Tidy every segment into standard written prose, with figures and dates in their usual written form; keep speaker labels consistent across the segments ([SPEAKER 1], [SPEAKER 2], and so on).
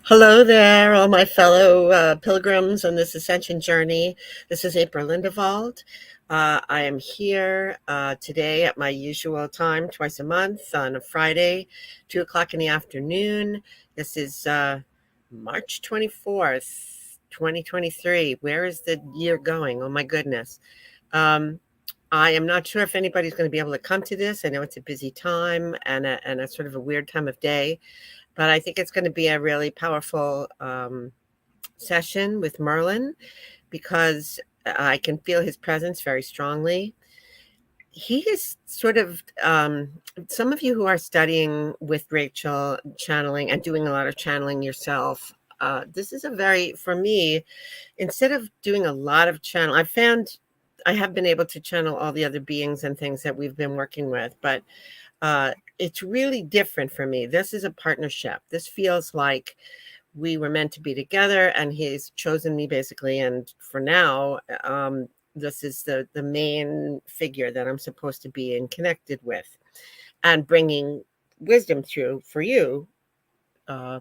[SPEAKER 1] Hello there, all my fellow pilgrims on this ascension journey. This is April Lindevald. I am here today at my usual time, twice a month on a Friday, 2 o'clock in the afternoon. This is March 24th, 2023. Where is the year going? Oh my goodness. Um, I am not sure if anybody's going to be able to come to this. I know it's a busy time and a sort of a weird time of day, but I think it's going to be a really powerful session with Merlin because I can feel his presence very strongly. He is sort of, some of you who are studying with Rachel channeling and doing a lot of channeling yourself. This is a very, for me, instead of doing a lot of channel, I found I have been able to channel all the other beings and things that we've been working with, but it's really different for me. This is a partnership. This feels like we were meant to be together, and he's chosen me basically. And for now, this is the main figure that I'm supposed to be and connected with, and bringing wisdom through for you uh,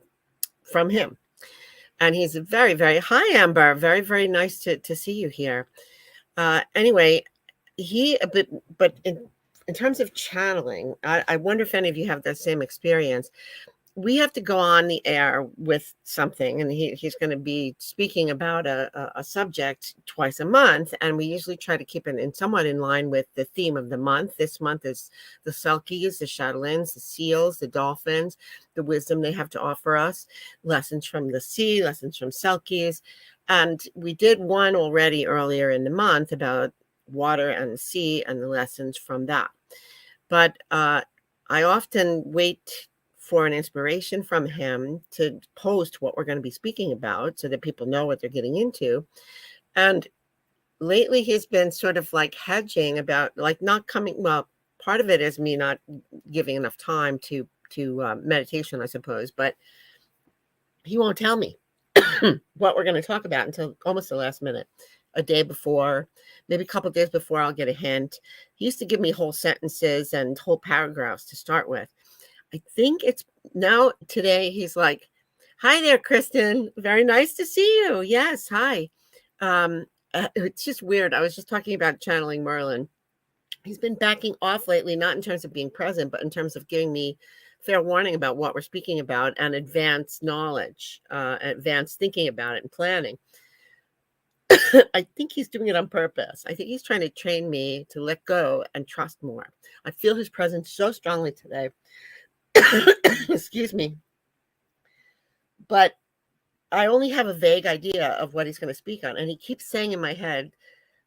[SPEAKER 1] from him. And he's a very, very hi, Amber. Very, very nice to see you here. Anyway, he but in terms of channeling, I wonder if any of you have that same experience. We have to go on the air with something, and he's going to be speaking about a subject twice a month, and we usually try to keep it in somewhat in line with the theme of the month. This month is the Selkies, the Chatelains, the seals, the dolphins, the wisdom they have to offer us, lessons from the sea, lessons from Selkies. And we did one already earlier in the month about water and the sea and the lessons from that. But I often wait for an inspiration from him to post what we're going to be speaking about so that people know what they're getting into. And lately he's been sort of like hedging about like not coming. Well, part of it is me not giving enough time to meditation, I suppose, but he won't tell me what we're going to talk about until almost the last minute, a day before, maybe a couple of days before. I'll get a hint. He used to give me whole sentences and whole paragraphs to start with. I think it's now today he's like, "Hi there, Kristen. Very nice to see you. Yes, hi." It's just weird. I was just talking about channeling Merlin. He's been backing off lately, not in terms of being present, but in terms of giving me fair warning about what we're speaking about and advanced knowledge, advanced thinking about it and planning. I think he's doing it on purpose. I think he's trying to train me to let go and trust more. I feel his presence so strongly today. Excuse me. But I only have a vague idea of what he's going to speak on. And he keeps saying in my head,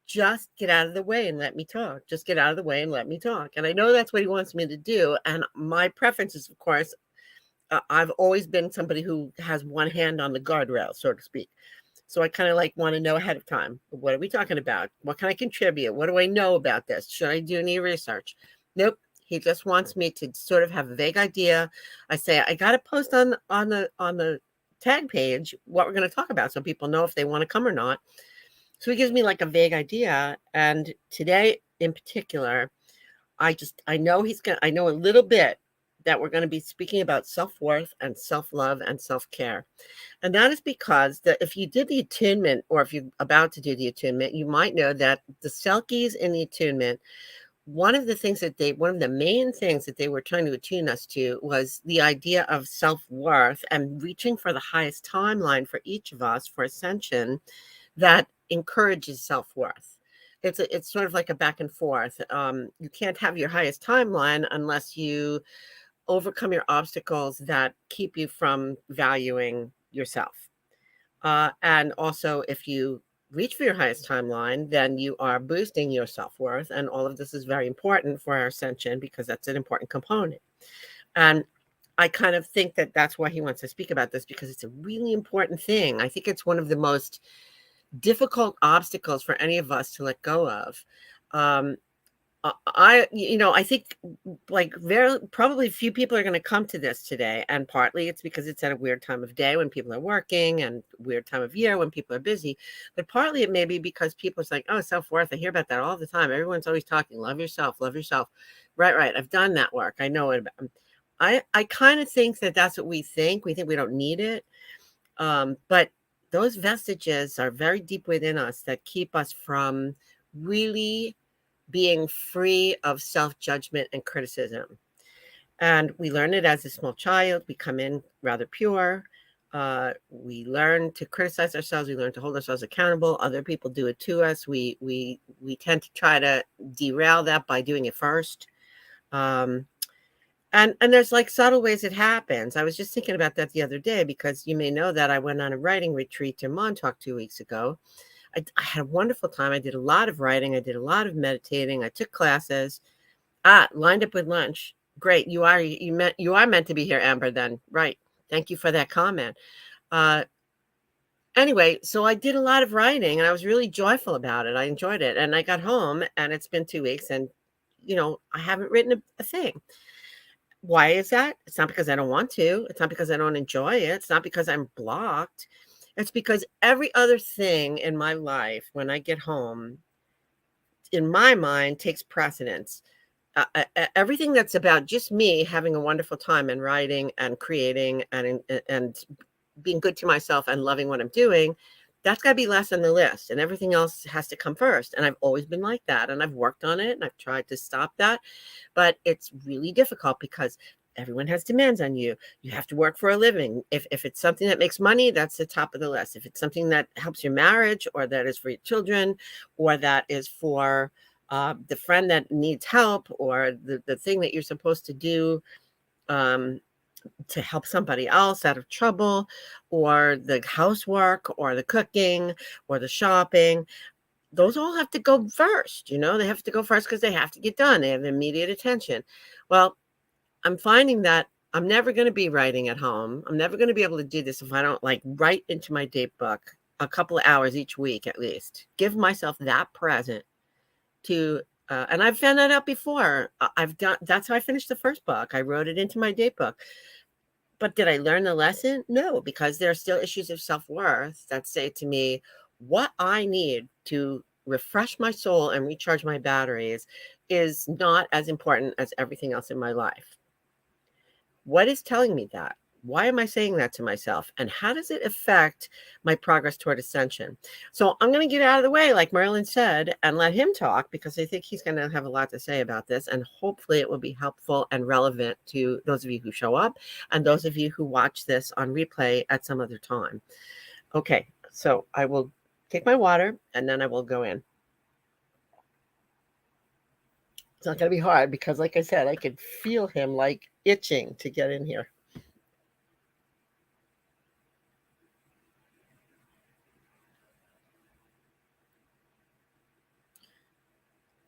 [SPEAKER 1] just get out of the way and let me talk. Just get out of the way and let me talk. And I know that's what he wants me to do. And my preference is, of course, I've always been somebody who has one hand on the guardrail, so to speak. So I kind of like want to know ahead of time, what are we talking about? What can I contribute? What do I know about this? Should I do any research? Nope. He just wants me to sort of have a vague idea. I say I got to post on the tag page what we're going to talk about so people know if they want to come or not. So he gives me like a vague idea. And today in particular, I know I know a little bit that we're going to be speaking about self-worth and self-love and self-care. And that is because if you did the attunement, or if you're about to do the attunement, you might know that the Selkies in the attunement, one of the main things that they were trying to attune us to was the idea of self-worth and reaching for the highest timeline for each of us for ascension that encourages self-worth. It's sort of like a back and forth. You can't have your highest timeline unless you overcome your obstacles that keep you from valuing yourself. And also, if you reach for your highest timeline, then you are boosting your self worth. And all of this is very important for our ascension because that's an important component. And I kind of think that that's why he wants to speak about this, because it's a really important thing. I think it's one of the most difficult obstacles for any of us to let go of. Um, I think like very probably few people are going to come to this today, and partly it's because it's at a weird time of day when people are working, and weird time of year when people are busy, but partly it may be because people are like, oh, self-worth, I hear about that all the time. Everyone's always talking, love yourself, love yourself. Right, I've done that work, I know it. I kind of think that that's what we think we don't need it. But those vestiges are very deep within us that keep us from really being free of self-judgment and criticism. And we learn it as a small child. We come in rather pure. We learn to criticize ourselves. We learn to hold ourselves accountable. Other people do it to us. We tend to try to derail that by doing it first. Um, and there's like subtle ways it happens. I was just thinking about that the other day because you may know that I went on a writing retreat in Montauk 2 weeks ago. I had a wonderful time. I did a lot of writing. I did a lot of meditating. I took classes. Lined up with lunch. Great. You are meant to be here, Amber, then. Right. Thank you for that comment. Uh, anyway, so I did a lot of writing and I was really joyful about it. I enjoyed it. And I got home and it's been 2 weeks and, I haven't written a thing. Why is that? It's not because I don't want to. It's not because I don't enjoy it. It's not because I'm blocked. It's because every other thing in my life, when I get home, in my mind, takes precedence. Everything that's about just me having a wonderful time and writing and creating and being good to myself and loving what I'm doing, that's got to be last on the list, and everything else has to come first. And I've always been like that, and I've worked on it, and I've tried to stop that, but it's really difficult because everyone has demands on you. You have to work for a living. If it's something that makes money, that's the top of the list. If it's something that helps your marriage, or that is for your children, or that is for the friend that needs help, or the thing that you're supposed to do um, to help somebody else out of trouble, or the housework, or the cooking, or the shopping, those all have to go first. They have to go first because they have to get done. They have immediate attention. Well, I'm finding that I'm never going to be writing at home. I'm never going to be able to do this if I don't like write into my date book a couple of hours each week at least. Give myself that present to and I've found that out before. I've done That's how I finished the first book. I wrote it into my date book. But did I learn the lesson? No, because there are still issues of self-worth that say to me what I need to refresh my soul and recharge my batteries is not as important as everything else in my life. What is telling me that? Why am I saying that to myself? And how does it affect my progress toward ascension? So I'm going to get out of the way, like Merlin said, and let him talk because I think he's going to have a lot to say about this. And hopefully it will be helpful and relevant to those of you who show up and those of you who watch this on replay at some other time. Okay, so I will take my water and then I will go in. It's not going to be hard because, like I said, I could feel him like itching to get in here.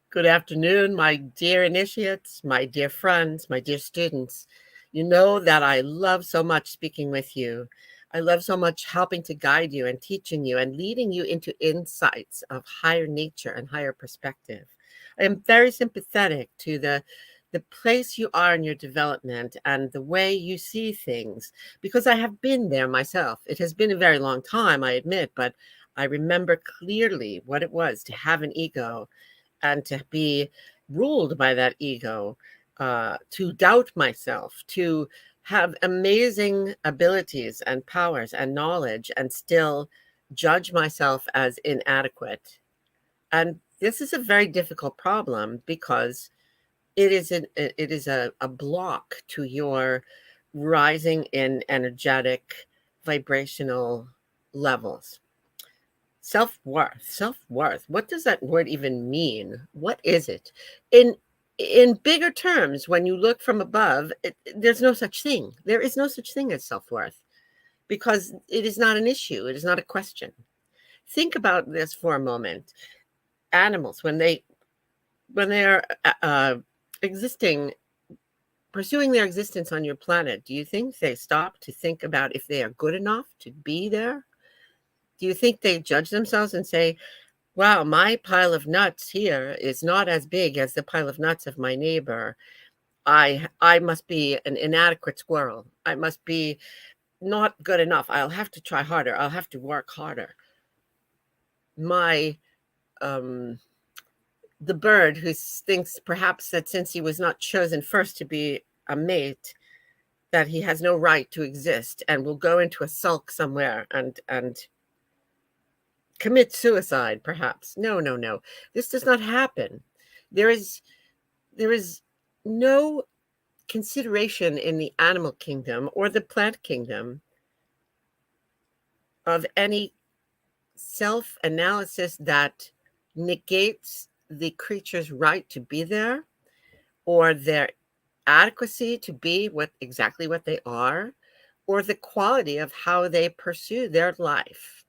[SPEAKER 1] Good afternoon, my dear initiates, my dear friends, my dear students. You know that I love so much speaking with you. I love so much helping to guide you and teaching you and leading you into insights of higher nature and higher perspective. I am very sympathetic to the place you are in your development and the way you see things because I have been there myself. It has been a very long time, I admit, but I remember clearly what it was to have an ego and to be ruled by that ego, to doubt myself, to have amazing abilities and powers and knowledge and still judge myself as inadequate. And this is a very difficult problem because it is a block to your rising in energetic vibrational levels. Self-worth. What does that word even mean? What is it? In bigger terms, when you look from above, there's no such thing. There is no such thing as self-worth because it is not an issue. It is not a question. Think about this for a moment. Animals, when they are existing, pursuing their existence on your planet, do you think they stop to think about if they are good enough to be there? Do you think they judge themselves and say, wow, my pile of nuts here is not as big as the pile of nuts of my neighbor. I must be an inadequate squirrel. I must be not good enough. I'll have to try harder. I'll have to work harder. My the bird who thinks perhaps that since he was not chosen first to be a mate, that he has no right to exist and will go into a sulk somewhere and commit suicide, perhaps. No, no, no. This does not happen. There is there is no consideration in the animal kingdom or the plant kingdom of any self-analysis that negates the creature's right to be there or their adequacy to be exactly what they are, or the quality of how they pursue their life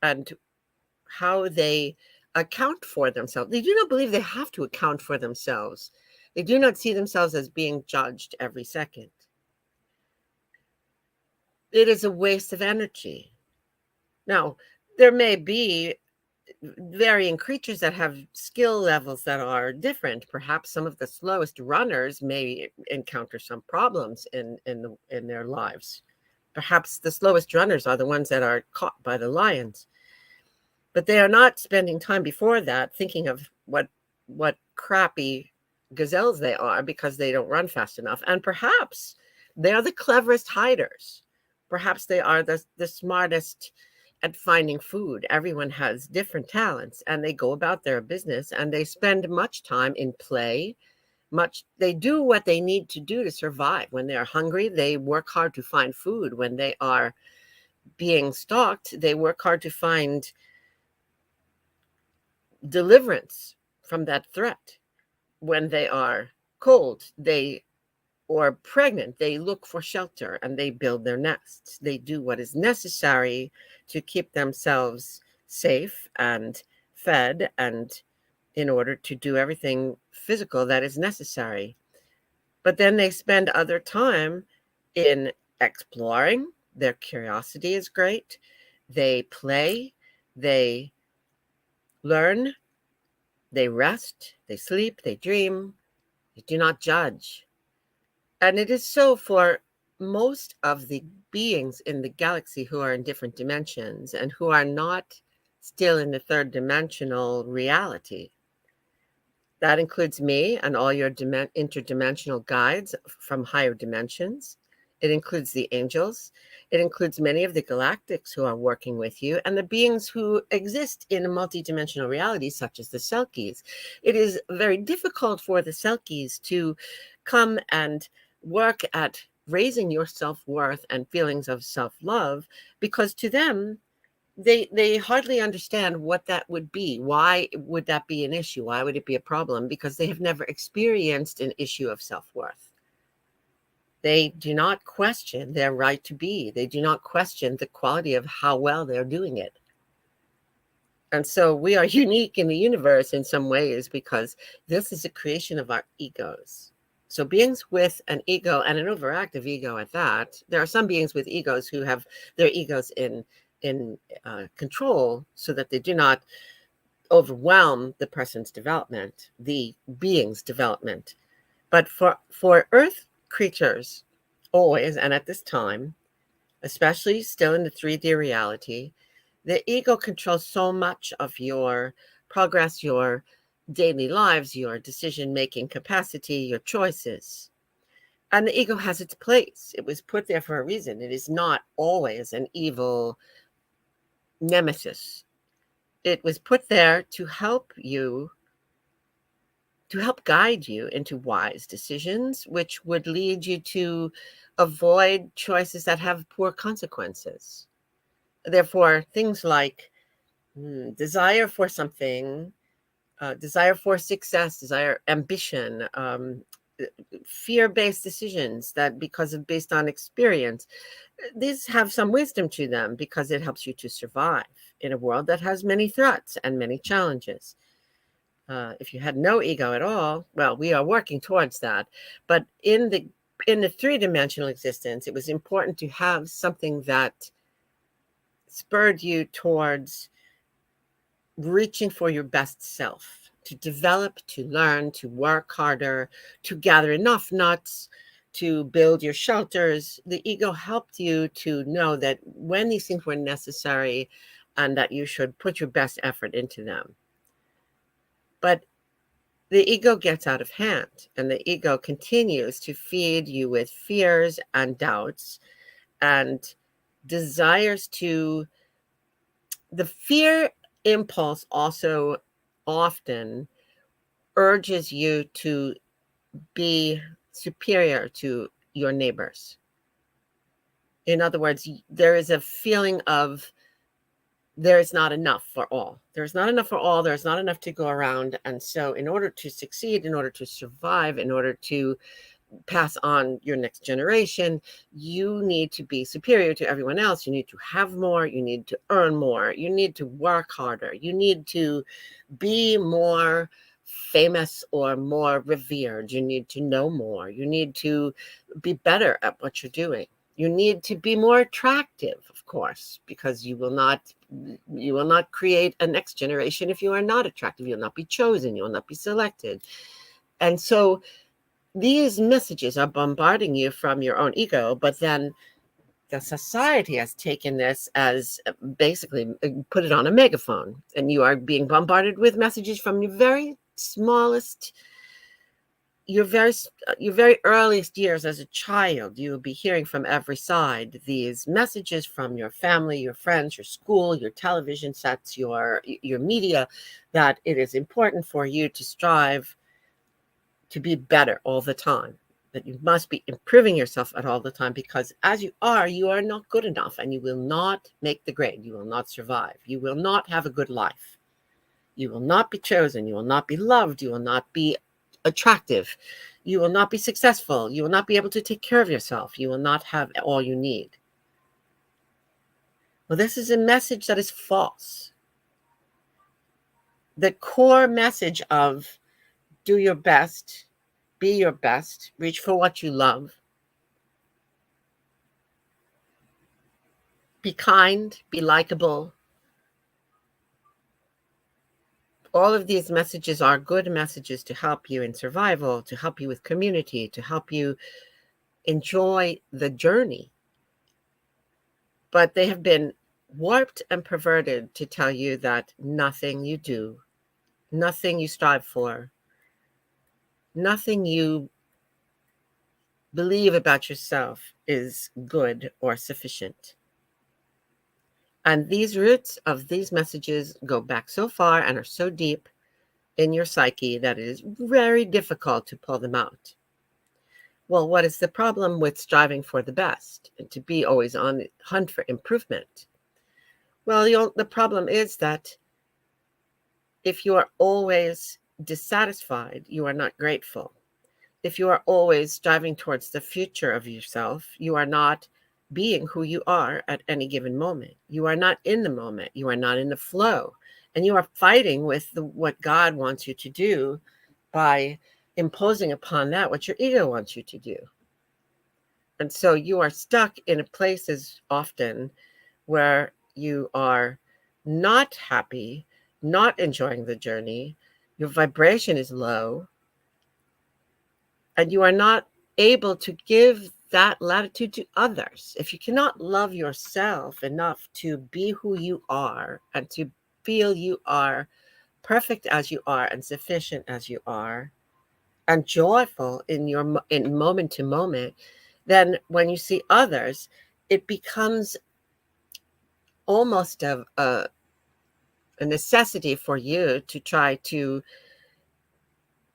[SPEAKER 1] and how they account for themselves. They do not believe they have to account for themselves. They do not see themselves as being judged every second. It is a waste of energy. Now, there may be varying creatures that have skill levels that are different. Perhaps some of the slowest runners may encounter some problems in their lives. Perhaps the slowest runners are the ones that are caught by the lions. But they are not spending time before that thinking of what crappy gazelles they are because they don't run fast enough. And perhaps they are the cleverest hiders. Perhaps they are the smartest at finding food. Everyone has different talents and they go about their business and they spend much time in play. They do what they need to do to survive. When they are hungry, they work hard to find food. When they are being stalked, they work hard to find deliverance from that threat. When they are cold, or pregnant, they look for shelter and they build their nests. They do what is necessary to keep themselves safe and fed, and in order to do everything physical that is necessary. But then they spend other time in exploring. Their curiosity is great. They play, they learn, they rest, they sleep, they dream, they do not judge. And it is so for most of the beings in the galaxy who are in different dimensions and who are not still in the third dimensional reality. That includes me and all your interdimensional guides from higher dimensions. It includes the angels. It includes many of the galactics who are working with you and the beings who exist in a multidimensional reality, such as the Selkies. It is very difficult for the Selkies to come and work at raising your self-worth and feelings of self-love, because to them, they hardly understand what that would be. Why would that be an issue? Why would it be a problem? Because they have never experienced an issue of self-worth. They do not question their right to be. They do not question the quality of how well they're doing it. And so we are unique in the universe in some ways because this is a creation of our egos. So beings with an ego, and an overactive ego at that, there are some beings with egos who have their egos in control so that they do not overwhelm the person's development, the being's development. But for Earth creatures, always and at this time, especially still in the 3D reality, the ego controls so much of your progress, your daily lives, your decision-making capacity, your choices. And the ego has its place. It was put there for a reason. It is not always an evil nemesis. It was put there to help you, to help guide you into wise decisions, which would lead you to avoid choices that have poor consequences. Therefore, things like desire for something, desire for success, desire, ambition, fear-based decisions that based on experience, these have some wisdom to them because it helps you to survive in a world that has many threats and many challenges. If you had no ego at all, well, we are working towards that. But in the three-dimensional existence, it was important to have something that spurred you towards reaching for your best self, to develop, to learn, to work harder, to gather enough nuts, to build your shelters. The ego helped you to know that when these things were necessary and that you should put your best effort into them. But the ego gets out of hand, and the ego continues to feed you with fears and doubts and desires to. The fear impulse also often urges you to be superior to your neighbors. In other words, there is a feeling of there is not enough for all. There's not enough for all. There's not enough to go around. And so, in order to succeed, in order to survive, in order to pass on your next generation, you need to be superior to everyone else. You need to have more. You need to earn more. You need to work harder. You need to be more famous or more revered. You need to know more. You need to be better at what you're doing. You need to be more attractive, of course, because you will not create a next generation if you are not attractive. You'll not be chosen. You will not be selected. And so these messages are bombarding you from your own ego, but then the society has taken this as basically put it on a megaphone, and you are being bombarded with messages from your very smallest, your very earliest years as a child. You will be hearing from every side these messages from your family, your friends, your school, your television sets, your media, that it is important for you to strive to be better all the time, that you must be improving yourself at all the time, because as you are not good enough, and you will not make the grade. You will not survive. You will not have a good life. You will not be chosen. You will not be loved. You will not be attractive. You will not be successful. You will not be able to take care of yourself. You will not have all you need. Well, this is a message that is false. The core message of do your best, be your best, reach for what you love, be kind, be likable. All of these messages are good messages to help you in survival, to help you with community, to help you enjoy the journey. But they have been warped and perverted to tell you that nothing you do, nothing you strive for, nothing you believe about yourself is good or sufficient. And these roots of these messages go back so far and are so deep in your psyche that it is very difficult to pull them out. Well, what is the problem with striving for the best and to be always on the hunt for improvement? Well, the problem is that if you are always dissatisfied, you are not grateful. If you are always striving towards the future of yourself, you are not being who you are at any given moment. You are not in the moment. You are not in the flow. And you are fighting with what God wants you to do by imposing upon that what your ego wants you to do. And so you are stuck in places often where you are not happy, not enjoying the journey. Your vibration is low, and you are not able to give that latitude to others. If you cannot love yourself enough to be who you are and to feel you are perfect as you are and sufficient as you are and joyful in moment to moment, then when you see others, it becomes almost a necessity for you to try to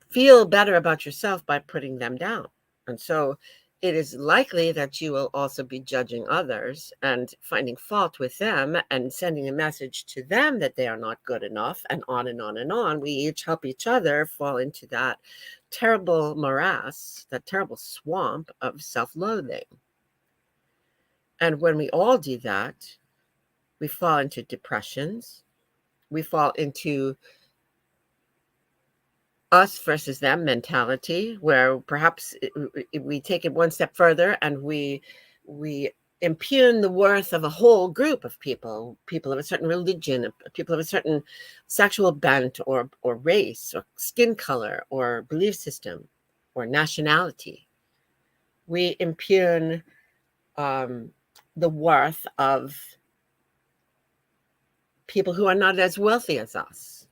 [SPEAKER 1] feel better about yourself by putting them down. And so it is likely that you will also be judging others and finding fault with them and sending a message to them that they are not good enough, and on and on and on. We each help each other fall into that terrible morass, that terrible swamp of self-loathing. And when we all do that, we fall into depressions. We fall into us versus them mentality, where perhaps we take it one step further and we impugn the worth of a whole group of people of a certain religion, people of a certain sexual bent or race or skin color or belief system or nationality. We impugn the worth of people who are not as wealthy as us,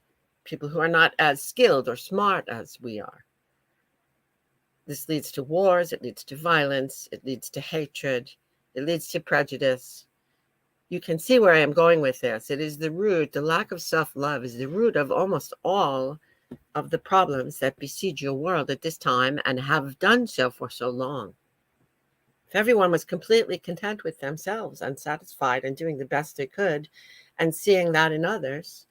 [SPEAKER 1] people who are not as skilled or smart as we are. This leads to wars, it leads to violence, it leads to hatred, it leads to prejudice. You can see where I am going with this. It is the root, the lack of self-love is the root of almost all of the problems that besiege your world at this time and have done so for so long. If everyone was completely content with themselves, unsatisfied, and doing the best they could, and seeing that in others,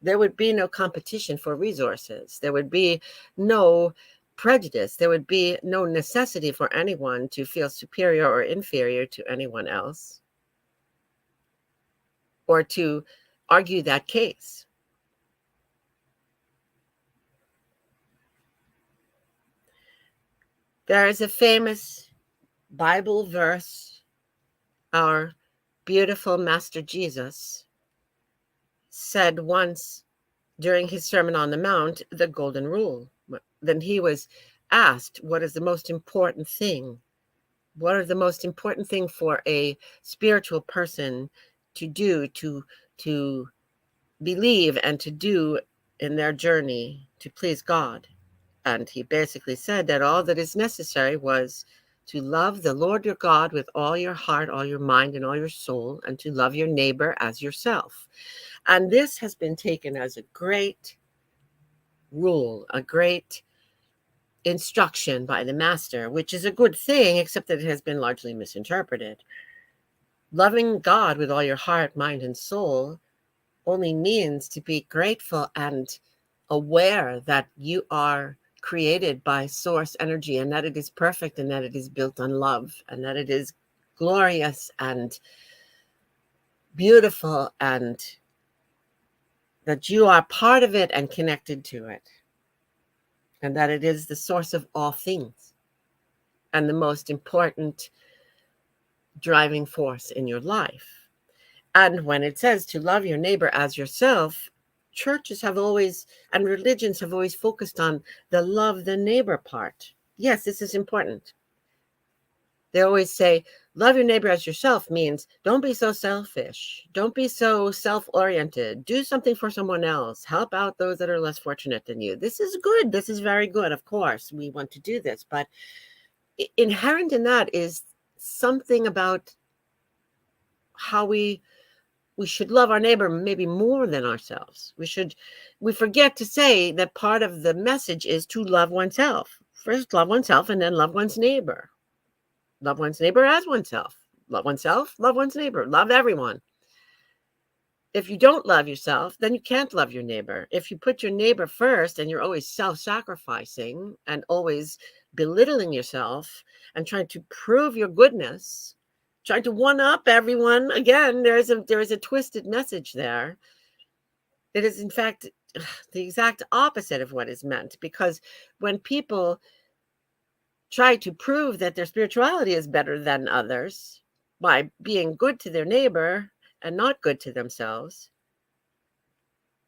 [SPEAKER 1] there would be no competition for resources. There would be no prejudice. There would be no necessity for anyone to feel superior or inferior to anyone else, or to argue that case. There is a famous Bible verse, our beautiful Master Jesus said once during his Sermon on the Mount, the Golden Rule. Then he was asked, what is the most important thing? What are the most important thing for a spiritual person to do, to believe and to do in their journey to please God? And he basically said that all that is necessary was to love the Lord your God with all your heart, all your mind, and all your soul, and to love your neighbor as yourself. And this has been taken as a great rule, a great instruction by the master, which is a good thing, except that it has been largely misinterpreted. Loving God with all your heart, mind, and soul only means to be grateful and aware that you are created by source energy, and that it is perfect, and that it is built on love, and that it is glorious and beautiful, and that you are part of it and connected to it, and that it is the source of all things and the most important driving force in your life. And when it says to love your neighbor as yourself, churches have always, and religions have always focused on the love the neighbor part. Yes, this is important. They always say, love your neighbor as yourself means don't be so selfish. Don't be so self-oriented. Do something for someone else. Help out those that are less fortunate than you. This is good. This is very good. Of course, we want to do this. But inherent in that is something about how we should love our neighbor maybe more than ourselves. We forget to say that part of the message is to love oneself. First, love oneself, and then love one's neighbor. Love one's neighbor as oneself. Love oneself, love one's neighbor. Love everyone. If you don't love yourself, then you can't love your neighbor. If you put your neighbor first and you're always self-sacrificing and always belittling yourself and trying to prove your goodness, trying to one-up everyone, again, there is a twisted message there. It is, in fact, the exact opposite of what is meant, because when people try to prove that their spirituality is better than others by being good to their neighbor and not good to themselves,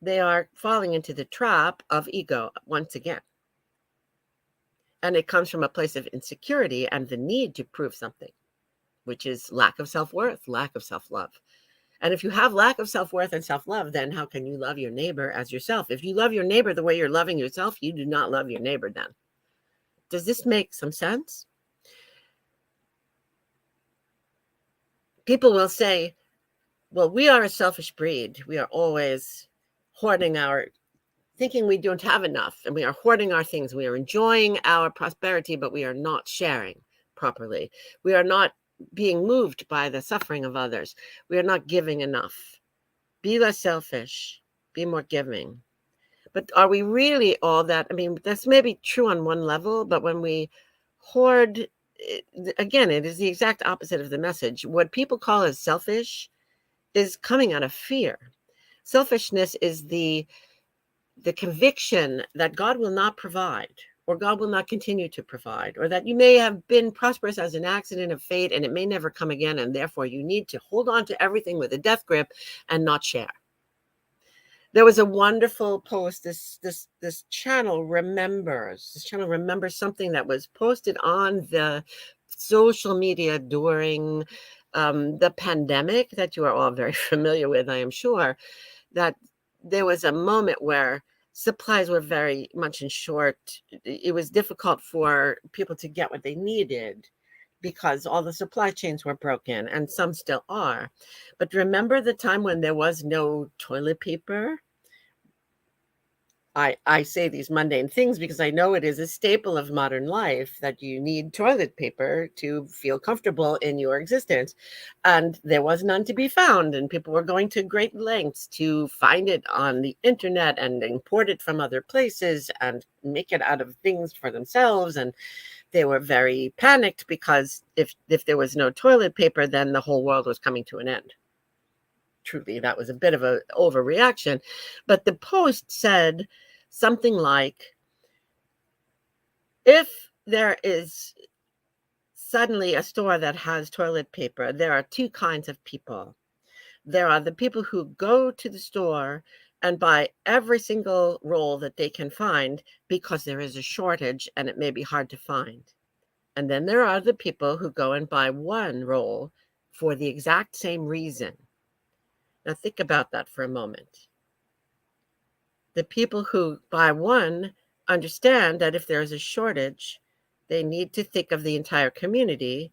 [SPEAKER 1] they are falling into the trap of ego once again. And it comes from a place of insecurity and the need to prove something, which is lack of self-worth, lack of self-love. And if you have lack of self-worth and self-love, then how can you love your neighbor as yourself? If you love your neighbor the way you're loving yourself, you do not love your neighbor then. Does this make some sense? People will say, well, we are a selfish breed. We are always hoarding thinking we don't have enough, and we are hoarding our things. We are enjoying our prosperity, but we are not sharing properly. We are not being moved by the suffering of others. We are not giving enough. Be less selfish. Be more giving. But are we really all that? I mean, that's maybe true on one level, but when we hoard, again, it is the exact opposite of the message. What people call as selfish is coming out of fear. Selfishness is the conviction that God will not provide, or God will not continue to provide, or that you may have been prosperous as an accident of fate and it may never come again, and therefore you need to hold on to everything with a death grip and not share. There was a wonderful post. This channel remembers. This channel remembers something that was posted on the social media during the pandemic that you are all very familiar with, I am sure. That there was a moment where supplies were very much in short. It was difficult for people to get what they needed because all the supply chains were broken, and some still are. But remember the time when there was no toilet paper? I say these mundane things because I know it is a staple of modern life that you need toilet paper to feel comfortable in your existence. And there was none to be found, and people were going to great lengths to find it on the internet and import it from other places and make it out of things for themselves. And they were very panicked because if there was no toilet paper, then the whole world was coming to an end. Truly, that was a bit of an overreaction. But the Post said something like, if there is suddenly a store that has toilet paper, there are two kinds of people. There are the people who go to the store and buy every single roll that they can find because there is a shortage and it may be hard to find. And then there are the people who go and buy one roll for the exact same reason. Now think about that for a moment. The people who buy one understand that if there is a shortage, they need to think of the entire community.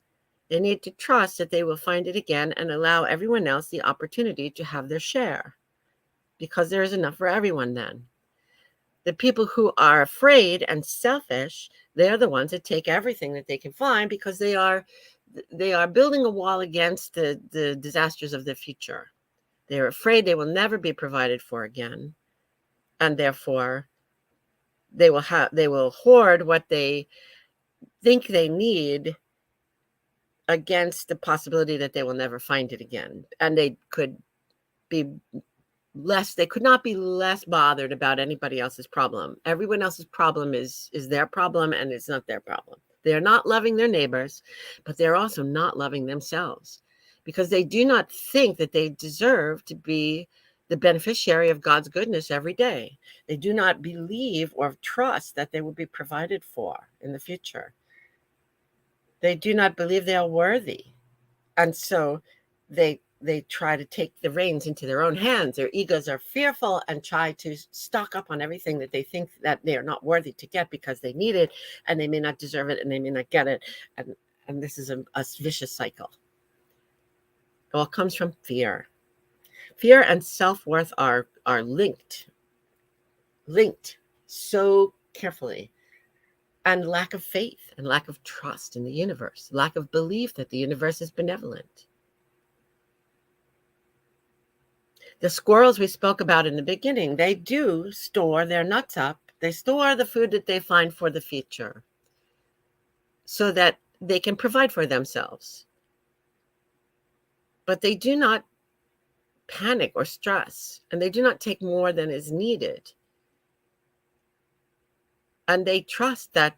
[SPEAKER 1] They need to trust that they will find it again and allow everyone else the opportunity to have their share because there is enough for everyone then. The people who are afraid and selfish, they're the ones that take everything that they can find because they are building a wall against the disasters of the future. They're afraid they will never be provided for again, and therefore they will hoard what they think they need against the possibility that they will never find it again. And they could not be less bothered about anybody else's problem. Everyone else's problem is their problem, and it's not their problem. They're not loving their neighbors, but they're also not loving themselves because they do not think that they deserve to be the beneficiary of God's goodness every day. They do not believe or trust that they will be provided for in the future. They do not believe they are worthy. And so they try to take the reins into their own hands. Their egos are fearful and try to stock up on everything that they think that they are not worthy to get because they need it and they may not deserve it and they may not get it. And this is a vicious cycle. It all comes from fear. Fear and self-worth are linked so carefully. And lack of faith and lack of trust in the universe, lack of belief that the universe is benevolent. The squirrels we spoke about in the beginning, they do store their nuts up. They store the food that they find for the future so that they can provide for themselves. But they do not panic or stress, and they do not take more than is needed. And they trust that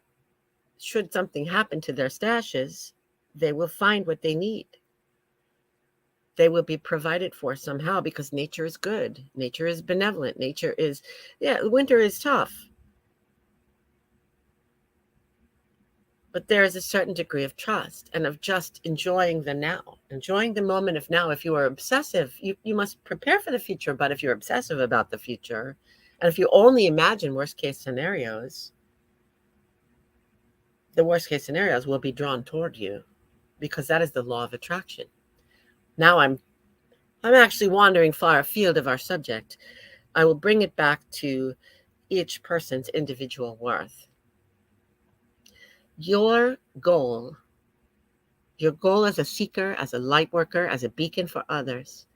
[SPEAKER 1] should something happen to their stashes, they will find what they need. They will be provided for somehow because nature is good. Nature is benevolent. Winter is tough. But there is a certain degree of trust and of just enjoying the now, enjoying the moment of now. If you are obsessive, you must prepare for the future. But if you're obsessive about the future, and if you only imagine worst case scenarios, the worst case scenarios will be drawn toward you because that is the law of attraction. Now I'm actually wandering far afield of our subject. I will bring it back to each person's individual worth. Your goal as a seeker, as a light worker, as a beacon for others,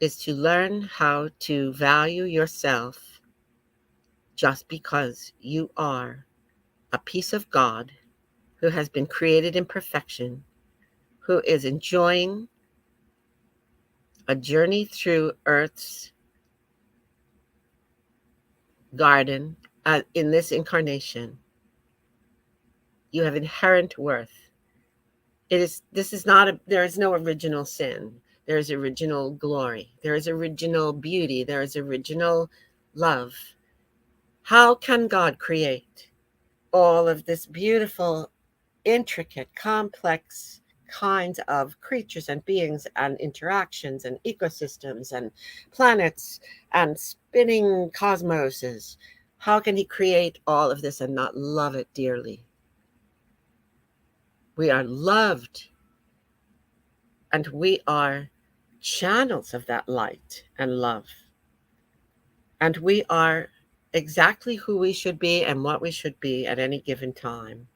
[SPEAKER 1] is to learn how to value yourself just because you are a piece of God who has been created in perfection, who is enjoying a journey through Earth's garden in this incarnation. You have inherent worth. There is no original sin. There is original glory. There is original beauty. There is original love. How can God create all of this beautiful, intricate, complex kinds of creatures and beings and interactions and ecosystems and planets and spinning cosmoses. How can he create all of this and not love it dearly? We are loved, and we are channels of that light and love. And we are exactly who we should be and what we should be at any given time.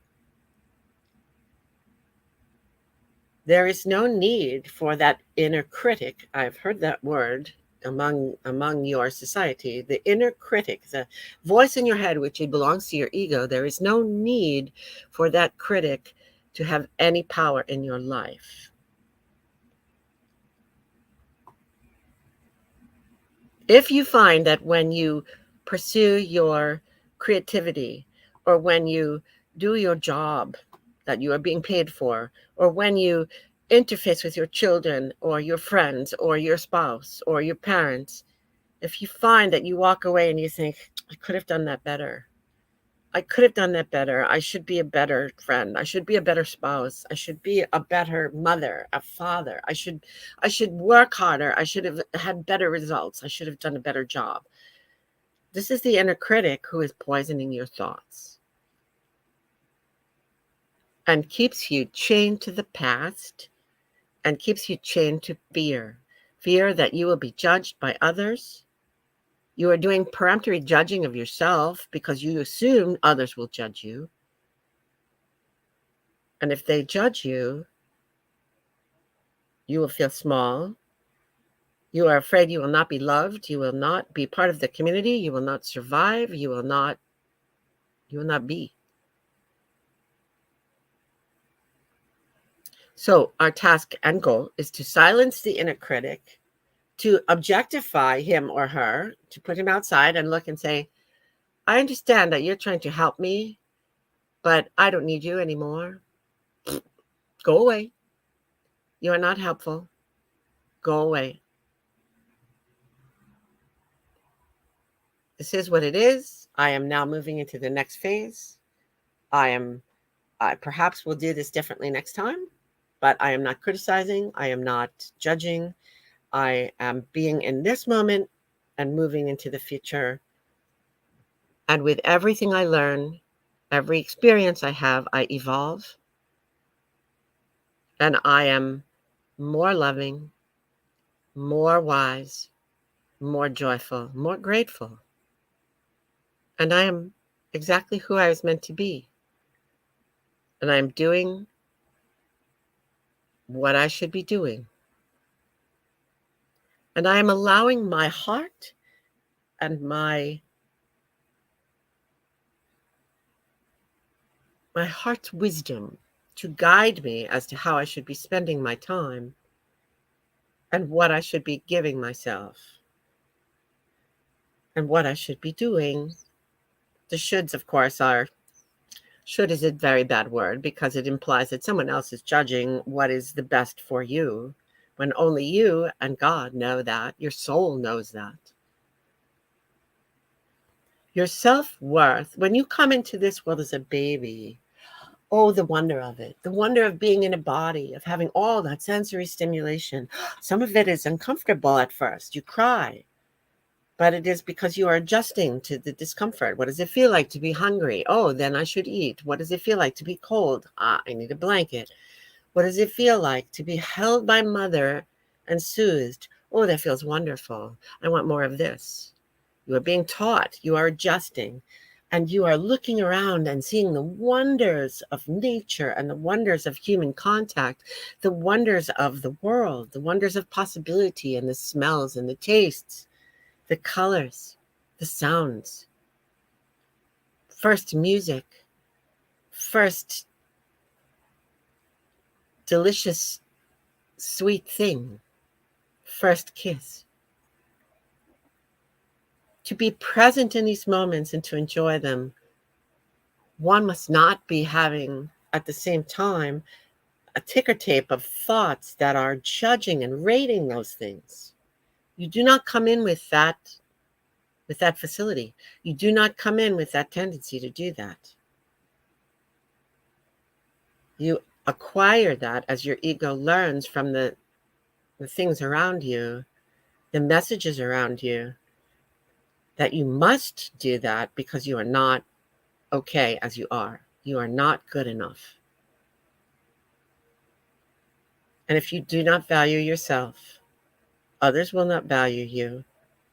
[SPEAKER 1] There is no need for that inner critic. I've heard that word among your society. The inner critic, the voice in your head, which belongs to your ego. There is no need for that critic to have any power in your life. If you find that when you pursue your creativity, or when you do your job that you are being paid for, or when you interface with your children or your friends or your spouse or your parents, if you find that you walk away and you think, I could have done that better. I could have done that better. I should be a better friend. I should be a better spouse. I should be a better mother, a father. I should work harder. I should have had better results. I should have done a better job. This is the inner critic who is poisoning your thoughts and keeps you chained to the past and keeps you chained to fear. Fear that you will be judged by others. You are doing peremptory judging of yourself because you assume others will judge you. And if they judge you, you will feel small. You are afraid you will not be loved. You will not be part of the community. You will not survive. You will not be. So our task and goal is to silence the inner critic, to objectify him or her, to put him outside and look and say, I understand that you're trying to help me, but I don't need you anymore. Go away. You are not helpful. Go away. This is what it is. I am now moving into the next phase. I perhaps will do this differently next time, but I am not criticizing. I am not judging. I am being in this moment and moving into the future. And with everything I learn, every experience I have, I evolve. And I am more loving, more wise, more joyful, more grateful. And I am exactly who I was meant to be. And I am doing what I should be doing. And I am allowing my heart and my heart's wisdom to guide me as to how I should be spending my time and what I should be giving myself and what I should be doing. The shoulds, of course, are should is a very bad word because it implies that someone else is judging what is the best for you when only you and God know that. Your soul knows that. Your self-worth, when you come into this world as a baby, oh, the wonder of it, the wonder of being in a body, of having all that sensory stimulation. Some of it is uncomfortable at first. You cry, but it is because you are adjusting to the discomfort. What does it feel like to be hungry? Oh, then I should eat. What does it feel like to be cold? Ah, I need a blanket. What does it feel like to be held by mother and soothed? Oh, that feels wonderful. I want more of this. You are being taught, you are adjusting, and you are looking around and seeing the wonders of nature and the wonders of human contact, the wonders of the world, the wonders of possibility and the smells and the tastes, the colors, the sounds. First music, first delicious, sweet thing, first kiss. To be present in these moments and to enjoy them, one must not be having at the same time a ticker tape of thoughts that are judging and rating those things. You do not come in with that facility. You do not come in with that tendency to do that. You acquire that as your ego learns from the things around you, the messages around you, that you must do that because you are not okay as you are. You are not good enough. And if you do not value yourself, others will not value you,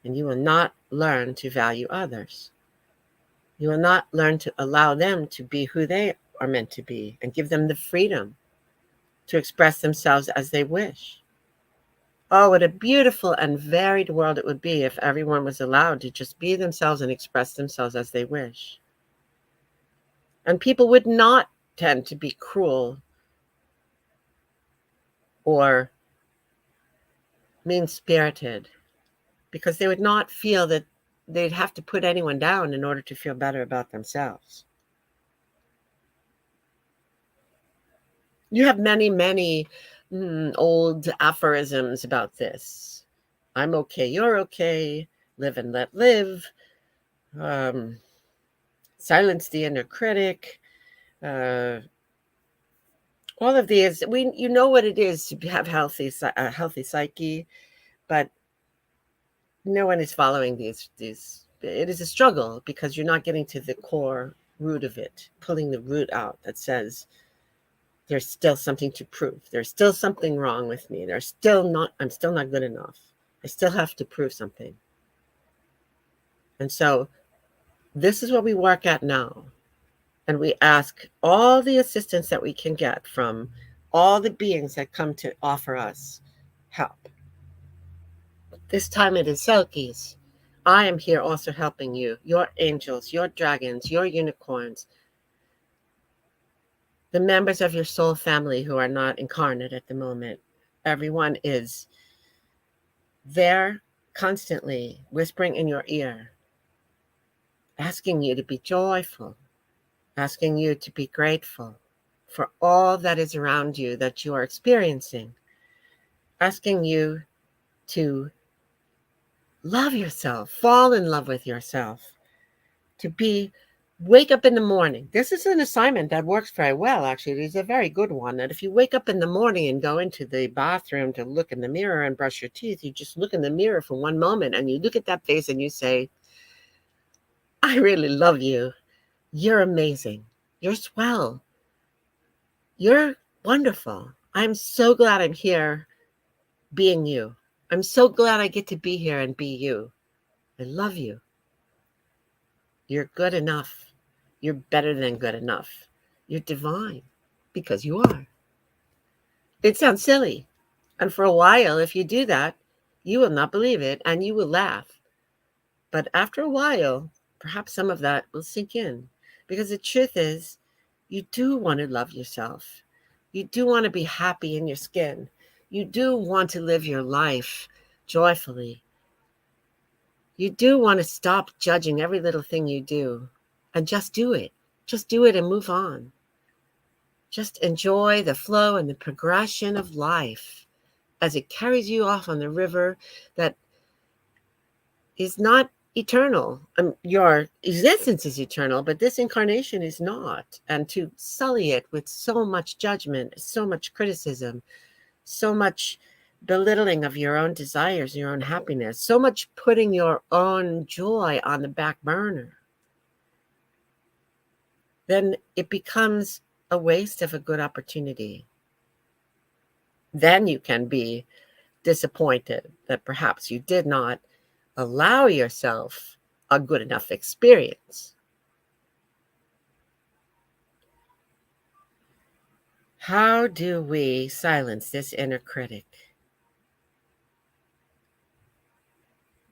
[SPEAKER 1] and you will not learn to value others. You will not learn to allow them to be who they are meant to be and give them the freedom to express themselves as they wish. Oh, what a beautiful and varied world it would be if everyone was allowed to just be themselves and express themselves as they wish. And people would not tend to be cruel or mean-spirited because they would not feel that they'd have to put anyone down in order to feel better about themselves. You have many, many old aphorisms about this. I'm okay, you're okay, live and let live, silence the inner critic, all of these. You know what it is to have a healthy psyche, but no one is following these. It is a struggle because you're not getting to the core root of it, pulling the root out that says, there's still something to prove. There's still something wrong with me. I'm still not good enough. I still have to prove something. And so this is what we work at now. And we ask all the assistance that we can get from all the beings that come to offer us help. This time it is Selkies. I am here also helping you, your angels, your dragons, your unicorns, the members of your soul family who are not incarnate at the moment. Everyone is there constantly whispering in your ear, asking you to be joyful, asking you to be grateful for all that is around you that you are experiencing, asking you to love yourself, fall in love with yourself, wake up in the morning. This is an assignment that works very well, actually. It is a very good one. That if you wake up in the morning and go into the bathroom to look in the mirror and brush your teeth, you just look in the mirror for one moment and you look at that face and you say, I really love you. You're amazing. You're swell. You're wonderful. I'm so glad I'm here being you. I'm so glad I get to be here and be you. I love you. You're good enough. You're better than good enough. You're divine because you are. It sounds silly. And for a while, if you do that, you will not believe it and you will laugh. But after a while, perhaps some of that will sink in because the truth is, you do want to love yourself. You do want to be happy in your skin. You do want to live your life joyfully. You do want to stop judging every little thing you do and just do it. Just do it and move on. Just enjoy the flow and the progression of life as it carries you off on the river that is not eternal. Your existence is eternal, but this incarnation is not. And to sully it with so much judgment, so much criticism, so much belittling of your own desires, your own happiness, so much putting your own joy on the back burner, then it becomes a waste of a good opportunity. Then you can be disappointed that perhaps you did not allow yourself a good enough experience. How do we silence this inner critic?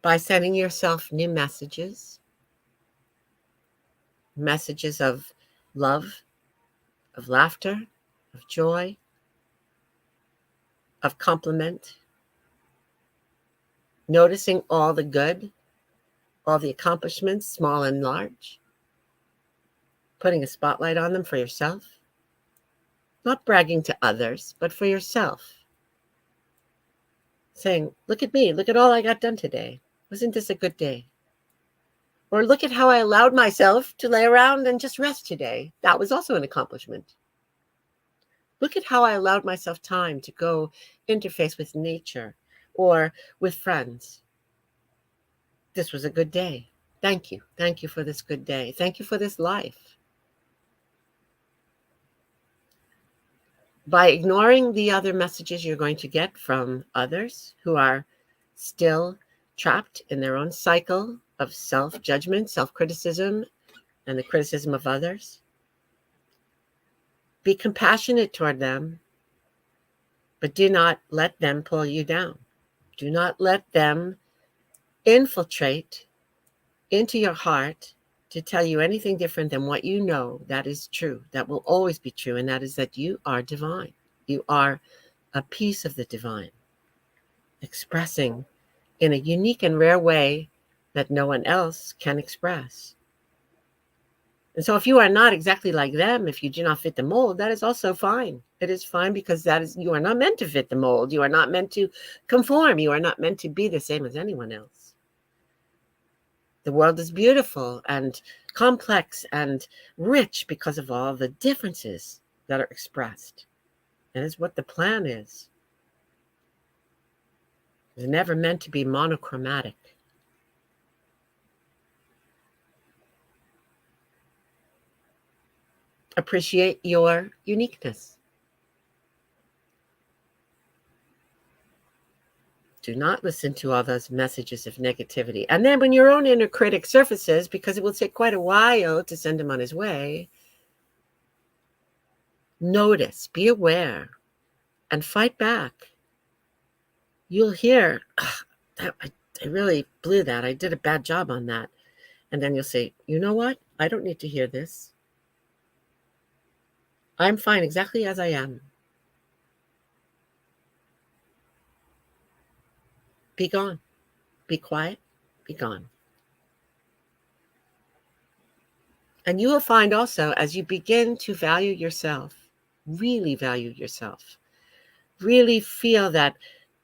[SPEAKER 1] By sending yourself new messages of love, of laughter, of joy, of compliment, noticing all the good, all the accomplishments, small and large, putting a spotlight on them for yourself, not bragging to others, but for yourself. Saying, look at me, look at all I got done today. Wasn't this a good day? Or look at how I allowed myself to lay around and just rest today. That was also an accomplishment. Look at how I allowed myself time to go interface with nature or with friends. This was a good day. Thank you. Thank you for this good day. Thank you for this life. By ignoring the other messages you're going to get from others who are still trapped in their own cycle of self-judgment, self-criticism, and the criticism of others, be compassionate toward them, but do not let them pull you down. Do not let them infiltrate into your heart to tell you anything different than what you know that is true, that will always be true, and that is that you are divine. You are a piece of the divine, expressing in a unique and rare way that no one else can express. And so if you are not exactly like them, if you do not fit the mold, that is also fine. It is fine, because you are not meant to fit the mold. You are not meant to conform. You are not meant to be the same as anyone else. The world is beautiful and complex and rich because of all the differences that are expressed. That is what the plan is. It's never meant to be monochromatic. Appreciate your uniqueness. Do not listen to all those messages of negativity. And then when your own inner critic surfaces, because it will take quite a while to send him on his way, notice, be aware, and fight back. You'll hear, I really blew that. I did a bad job on that. And then you'll say, you know what? I don't need to hear this. I'm fine exactly as I am. Be gone. Be quiet. Be gone. And you will find also, as you begin to value yourself, really value yourself, really feel that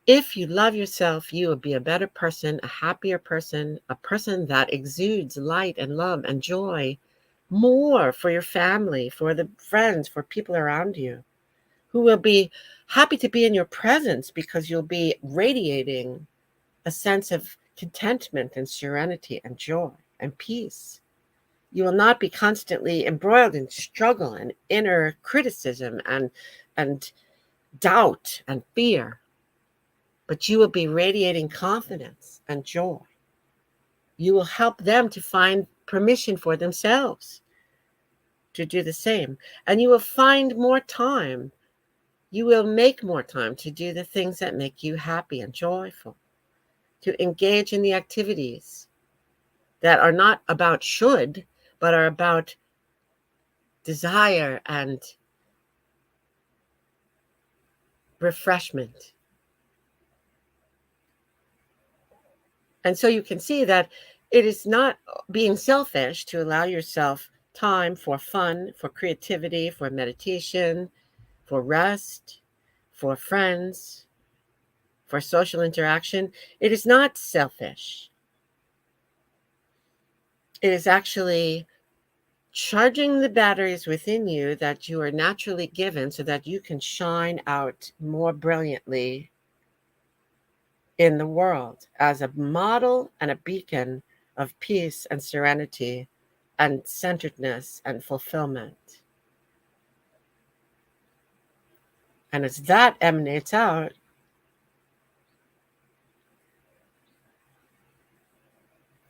[SPEAKER 1] if you love yourself, you will be a better person, a happier person, a person that exudes light and love and joy more for your family, for the friends, for people around you, who will be happy to be in your presence because you'll be radiating a sense of contentment and serenity and joy and peace. You will not be constantly embroiled in struggle and inner criticism and doubt and fear, but you will be radiating confidence and joy. You will help them to find permission for themselves to do the same. And you will find more time. You will make more time to do the things that make you happy and joyful, to engage in the activities that are not about should, but are about desire and refreshment. And so you can see that it is not being selfish to allow yourself time for fun, for creativity, for meditation, for rest, for friends, for social interaction. It is not selfish. It is actually charging the batteries within you that you are naturally given so that you can shine out more brilliantly in the world as a model and a beacon of peace and serenity and centeredness and fulfillment. And as that emanates out,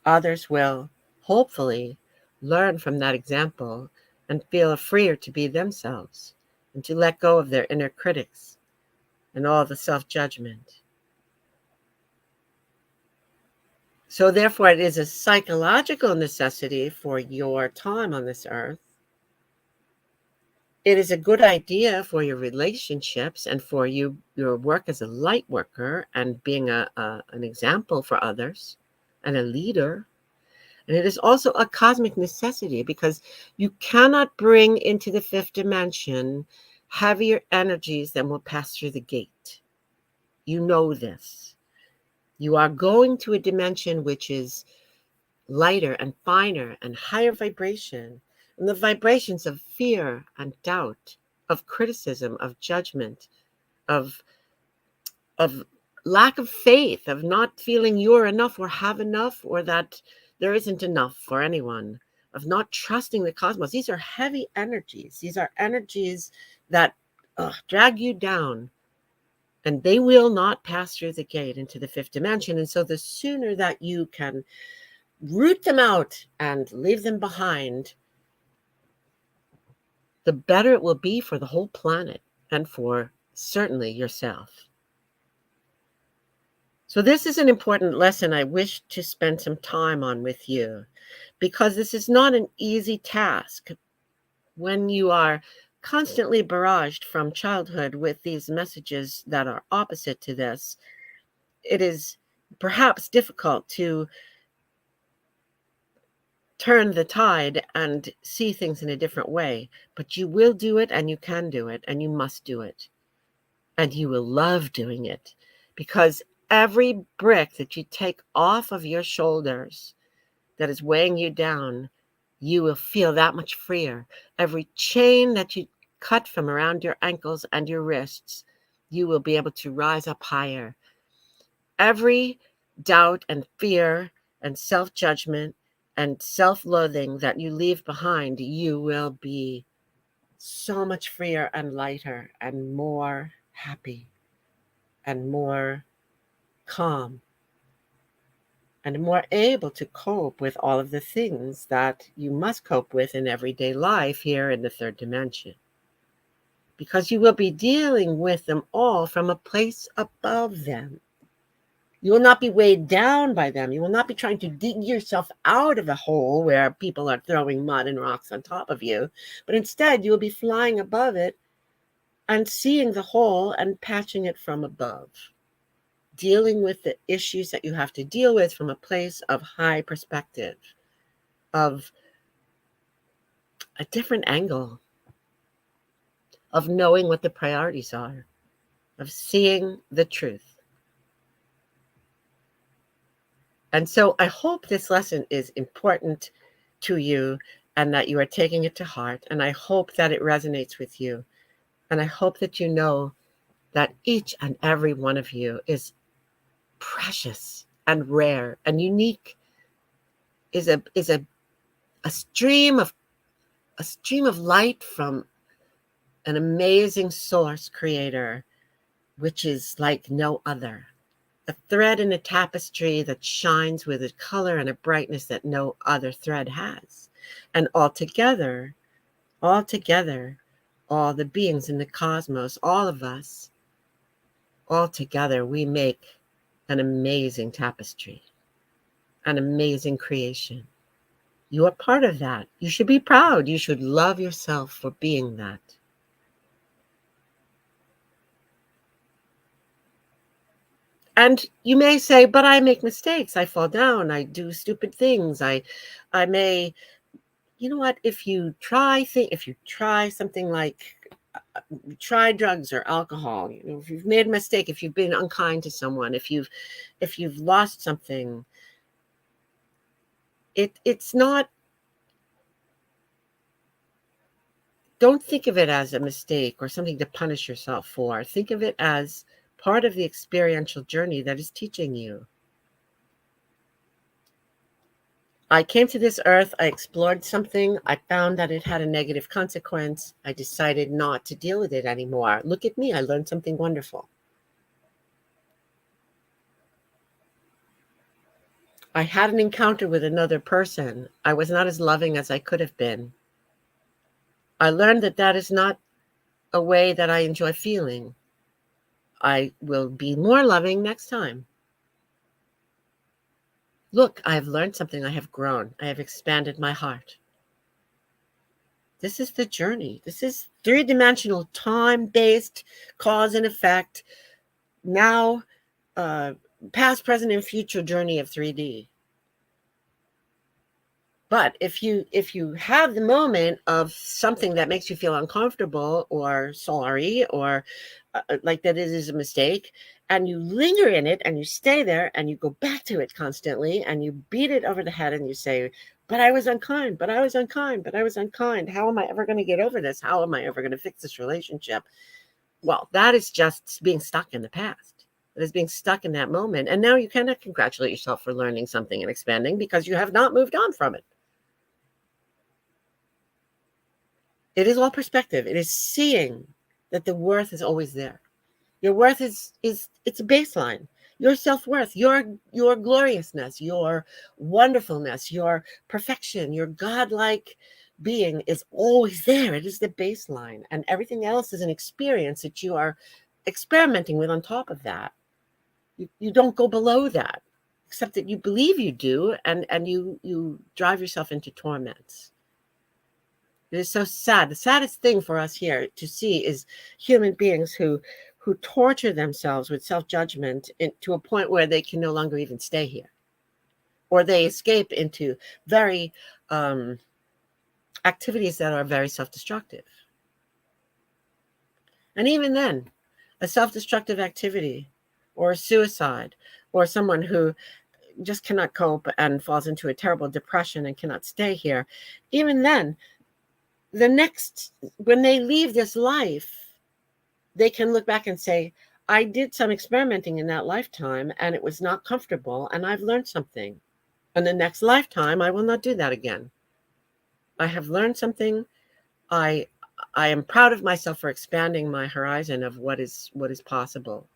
[SPEAKER 1] others will hopefully learn from that example and feel freer to be themselves and to let go of their inner critics and all the self-judgment. So therefore, it is a psychological necessity for your time on this earth. It is a good idea for your relationships and for your work as a light worker and being an example for others and a leader. And it is also a cosmic necessity because you cannot bring into the fifth dimension heavier energies than will pass through the gate. You know this. You are going to a dimension which is lighter and finer and higher vibration. And the vibrations of fear and doubt of criticism, of judgment, of of lack of faith, of not feeling you're enough or have enough, or that there isn't enough for anyone, of not trusting the cosmos. These are heavy energies. These are energies that drag you down, and they will not pass through the gate into the fifth dimension. And so the sooner that you can root them out and leave them behind, the better it will be for the whole planet and for certainly yourself. So this is an important lesson I wish to spend some time on with you, because this is not an easy task when you are constantly barraged from childhood with these messages that are opposite to this. It is perhaps difficult to turn the tide and see things in a different way, but you will do it, and you can do it, and you must do it. And you will love doing it, because every brick that you take off of your shoulders that is weighing you down, you will feel that much freer. Every chain that you cut from around your ankles and your wrists, you will be able to rise up higher. Every doubt and fear and self-judgment and self-loathing that you leave behind, you will be so much freer and lighter and more happy and more calm and more able to cope with all of the things that you must cope with in everyday life here in the third dimension. Because you will be dealing with them all from a place above them. You will not be weighed down by them. You will not be trying to dig yourself out of a hole where people are throwing mud and rocks on top of you, but instead you will be flying above it and seeing the hole and patching it from above, dealing with the issues that you have to deal with from a place of high perspective, of a different angle, of knowing what the priorities are, of seeing the truth. And so I hope this lesson is important to you and that you are taking it to heart. And I hope that it resonates with you. And I hope that you know that each and every one of you is precious and rare and unique, is a stream of light from an amazing source creator, which is like no other. A thread in a tapestry that shines with a color and a brightness that no other thread has. And all together, all the beings in the cosmos, all of us, all together, we make an amazing tapestry, an amazing creation. You are part of that. You should be proud. You should love yourself for being that. And you may say, but I make mistakes. I fall down. I do stupid things. I may, you know what? If you try something like try drugs or alcohol, if you've made a mistake, if you've been unkind to someone, if you've lost something, it's not. Don't think of it as a mistake or something to punish yourself for. Think of it as part of the experiential journey that is teaching you. I came to this earth, I explored something, I found that it had a negative consequence. I decided not to deal with it anymore. Look at me, I learned something wonderful. I had an encounter with another person. I was not as loving as I could have been. I learned that that is not a way that I enjoy feeling. I will be more loving next time. Look, I have learned something. I have grown. I have expanded my heart. This is the journey. This is three-dimensional, time-based cause and effect. Now, past, present, and future journey of 3D. But if you have the moment of something that makes you feel uncomfortable or sorry or like that it is a mistake, and you linger in it and you stay there and you go back to it constantly and you beat it over the head and you say, But I was unkind, but I was unkind, but I was unkind. How am I ever going to get over this? How am I ever going to fix this relationship? Well, that is just being stuck in the past. It is being stuck in that moment. And now you cannot congratulate yourself for learning something and expanding because you have not moved on from it. It is all perspective. It is seeing that the worth is always there. Your worth is it's a baseline. Your self-worth, your gloriousness, your wonderfulness, your perfection, your godlike being is always there. It is the baseline. And everything else is an experience that you are experimenting with on top of that. You don't go below that, except that you believe you do, and you drive yourself into torments. It is so sad. The saddest thing for us here to see is human beings who torture themselves with self-judgment to a point where they can no longer even stay here, or they escape into very activities that are very self-destructive. And even then, a self-destructive activity or a suicide or someone who just cannot cope and falls into a terrible depression and cannot stay here, even then, when they leave this life, they can look back and say, I did some experimenting in that lifetime and it was not comfortable and I've learned something. And the next lifetime, I will not do that again. I have learned something. I am proud of myself for expanding my horizon of what is possible.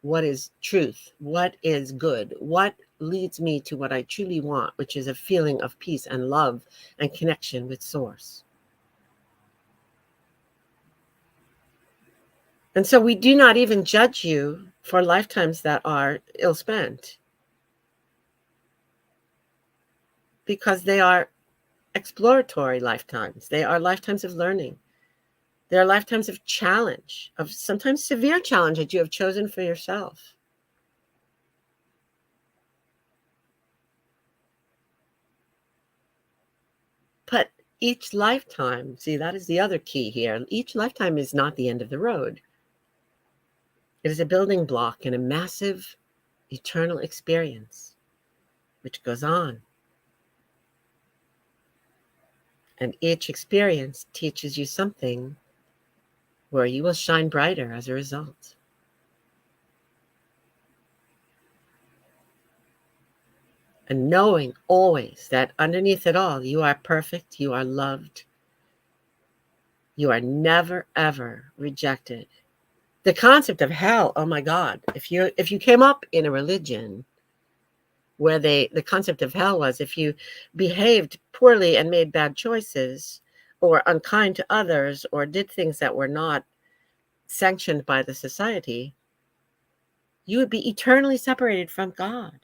[SPEAKER 1] What is truth? What is good? What leads me to what I truly want, which is a feeling of peace and love and connection with Source. And so we do not even judge you for lifetimes that are ill-spent, because they are exploratory lifetimes. They are lifetimes of learning. They are lifetimes of challenge, of sometimes severe challenge that you have chosen for yourself. But each lifetime, see, that is the other key here. Each lifetime is not the end of the road. It is a building block in a massive, eternal experience, which goes on. And each experience teaches you something where you will shine brighter as a result. And knowing always that underneath it all, you are perfect, you are loved, you are never, ever rejected. The concept of hell, oh my God, if you came up in a religion where the concept of hell was if you behaved poorly and made bad choices or unkind to others or did things that were not sanctioned by the society, you would be eternally separated from God.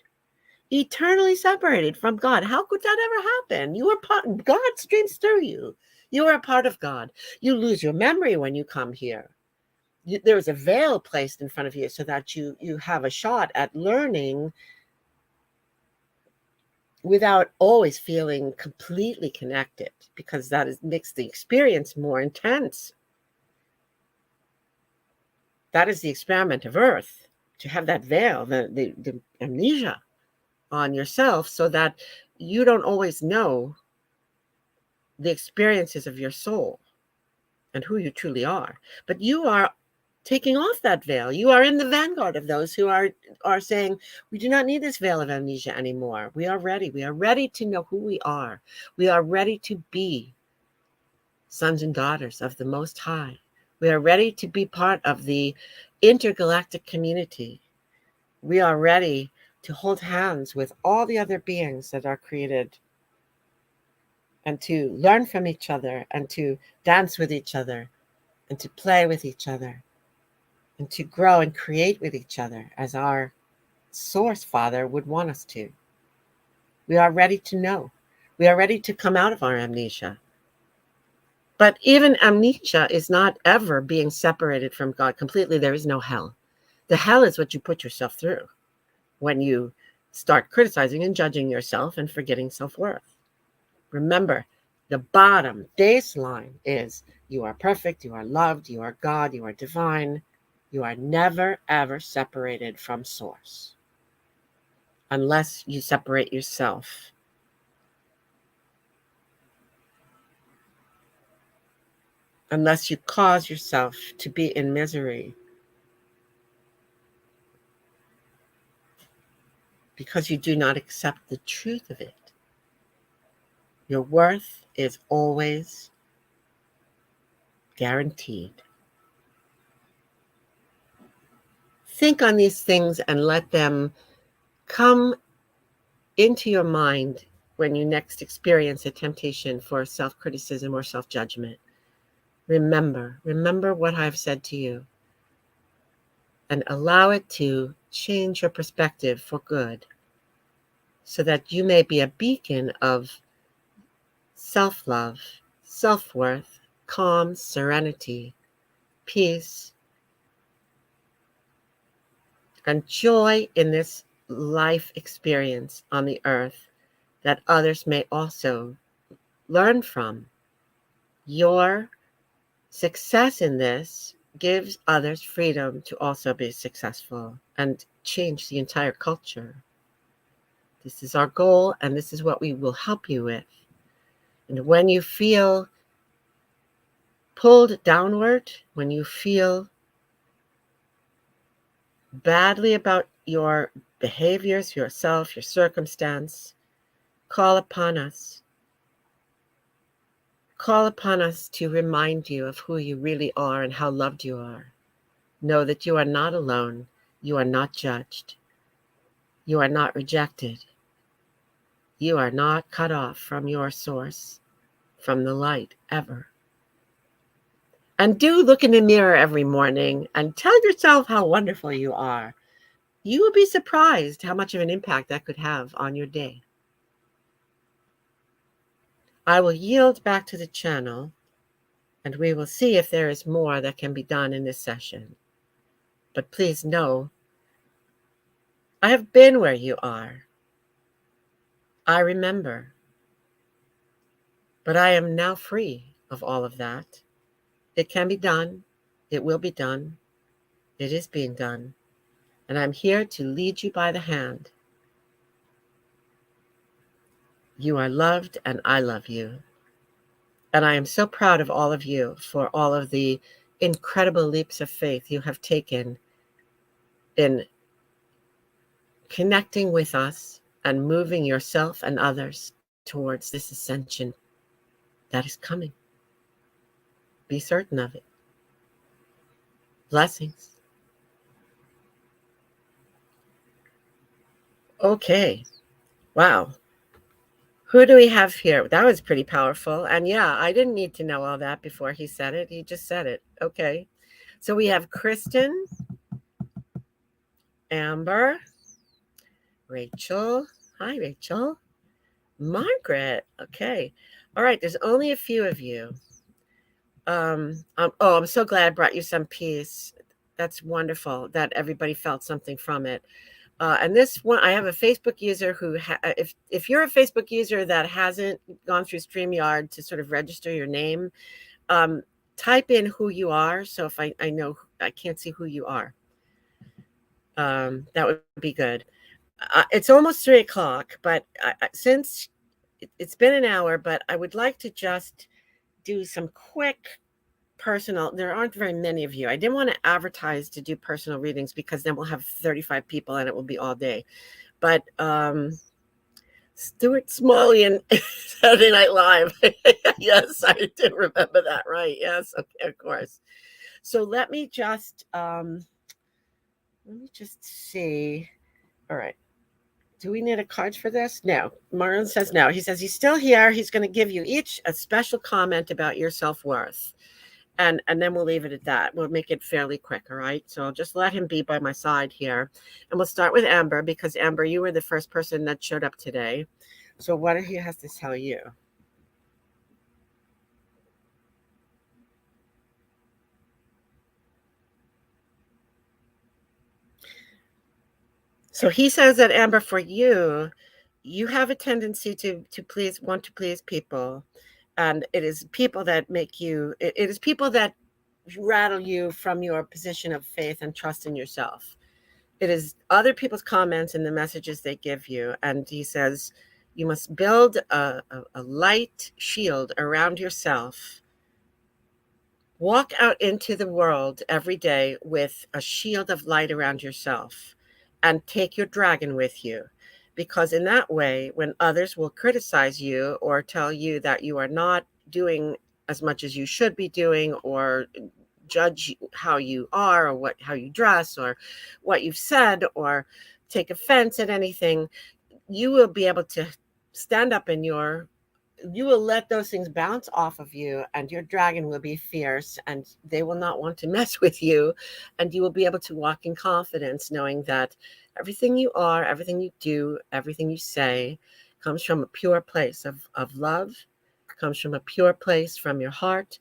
[SPEAKER 1] Eternally separated from God. How could that ever happen? You are part, God streams through you. You are a part of God. You lose your memory when you come here. There is a veil placed in front of you so that you have a shot at learning without always feeling completely connected, because makes the experience more intense. That is the experiment of Earth, to have that veil, the amnesia on yourself, so that you don't always know the experiences of your soul and who you truly are. But you are taking off that veil. You are in the vanguard of those who are saying, we do not need this veil of amnesia anymore. We are ready. We are ready to know who we are. We are ready to be sons and daughters of the Most High. We are ready to be part of the intergalactic community. We are ready to hold hands with all the other beings that are created, and to learn from each other, and to dance with each other, and to play with each other, and to grow and create with each other as our Source Father would want us to. We are ready to know. We are ready to come out of our amnesia. But even amnesia is not ever being separated from God completely. There is no hell. The hell is what you put yourself through when you start criticizing and judging yourself and forgetting self-worth. Remember, the bottom baseline is you are perfect, you are loved, you are God, you are divine. You are never, ever separated from Source, unless you separate yourself unless you cause yourself to be in misery, because you do not accept the truth of it. Your worth is always guaranteed. Think on these things and let them come into your mind when you next experience a temptation for self-criticism or self-judgment. Remember what I've said to you, and allow it to change your perspective for good, so that you may be a beacon of self-love, self-worth, calm, serenity, peace, and joy in this life experience on the earth that others may also learn from. Your success in this gives others freedom to also be successful and change the entire culture. This is our goal, and this is what we will help you with. And when you feel pulled downward, when you feel badly about your behaviors, yourself, your circumstance, call upon us. Call upon us to remind you of who you really are and how loved you are. Know that you are not alone. You are not judged. You are not rejected. You are not cut off from your source, from the light, ever. And do look in the mirror every morning and tell yourself how wonderful you are. You will be surprised how much of an impact that could have on your day. I will yield back to the channel, and we will see if there is more that can be done in this session. But please know, I have been where you are. I remember. But I am now free of all of that. It can be done. It will be done. It is being done. And I'm here to lead you by the hand. You are loved, and I love you. And I am so proud of all of you for all of the incredible leaps of faith you have taken in connecting with us and moving yourself and others towards this ascension that is coming. Be certain of it. Blessings. Okay. Wow. Who do we have here? That was pretty powerful. And yeah, I didn't need to know all that before he said it. He just said it. Okay. So we have Kristen, Amber, Rachel. Hi, Rachel. Margaret. Okay. All right. There's only a few of you. I'm so glad I brought you some peace. That's wonderful that everybody felt something from it. And this one, I have a Facebook user who, if you're a Facebook user that hasn't gone through StreamYard to sort of register your name, type in who you are. So if I know, I can't see who you are. That would be good. It's almost 3:00, but since it's been an hour, but I would like to just do some quick personal. There aren't very many of you. I didn't want to advertise to do personal readings because then we'll have 35 people and it will be all day. But Stuart Smalley and Saturday Night Live. Yes, I did remember that, right? Yes, okay, of course. So let me just see. All right. Do we need a card for this? No. Marlon says no. He says he's still here. He's going to give you each a special comment about your self-worth. And then we'll leave it at that. We'll make it fairly quick, all right? So I'll just let him be by my side here. And we'll start with Amber, because Amber, you were the first person that showed up today. So what he has to tell you? So he says that, Amber, for you, you have a tendency to want to please people. And it is people that make you, it is people that rattle you from your position of faith and trust in yourself. It is other people's comments and the messages they give you. And he says, you must build a light shield around yourself Walk out into the world every day with a shield of light around yourself and take your dragon with you. Because in that way, when others will criticize you or tell you that you are not doing as much as you should be doing, or judge how you are, or how you dress, or what you've said, or take offense at anything, you will be able to stand up in your you will let those things bounce off of you, and your dragon will be fierce, and they will not want to mess with you, and you will be able to walk in confidence, knowing that everything you are, everything you do, everything you say comes from a pure place of love, comes from a pure place from your heart,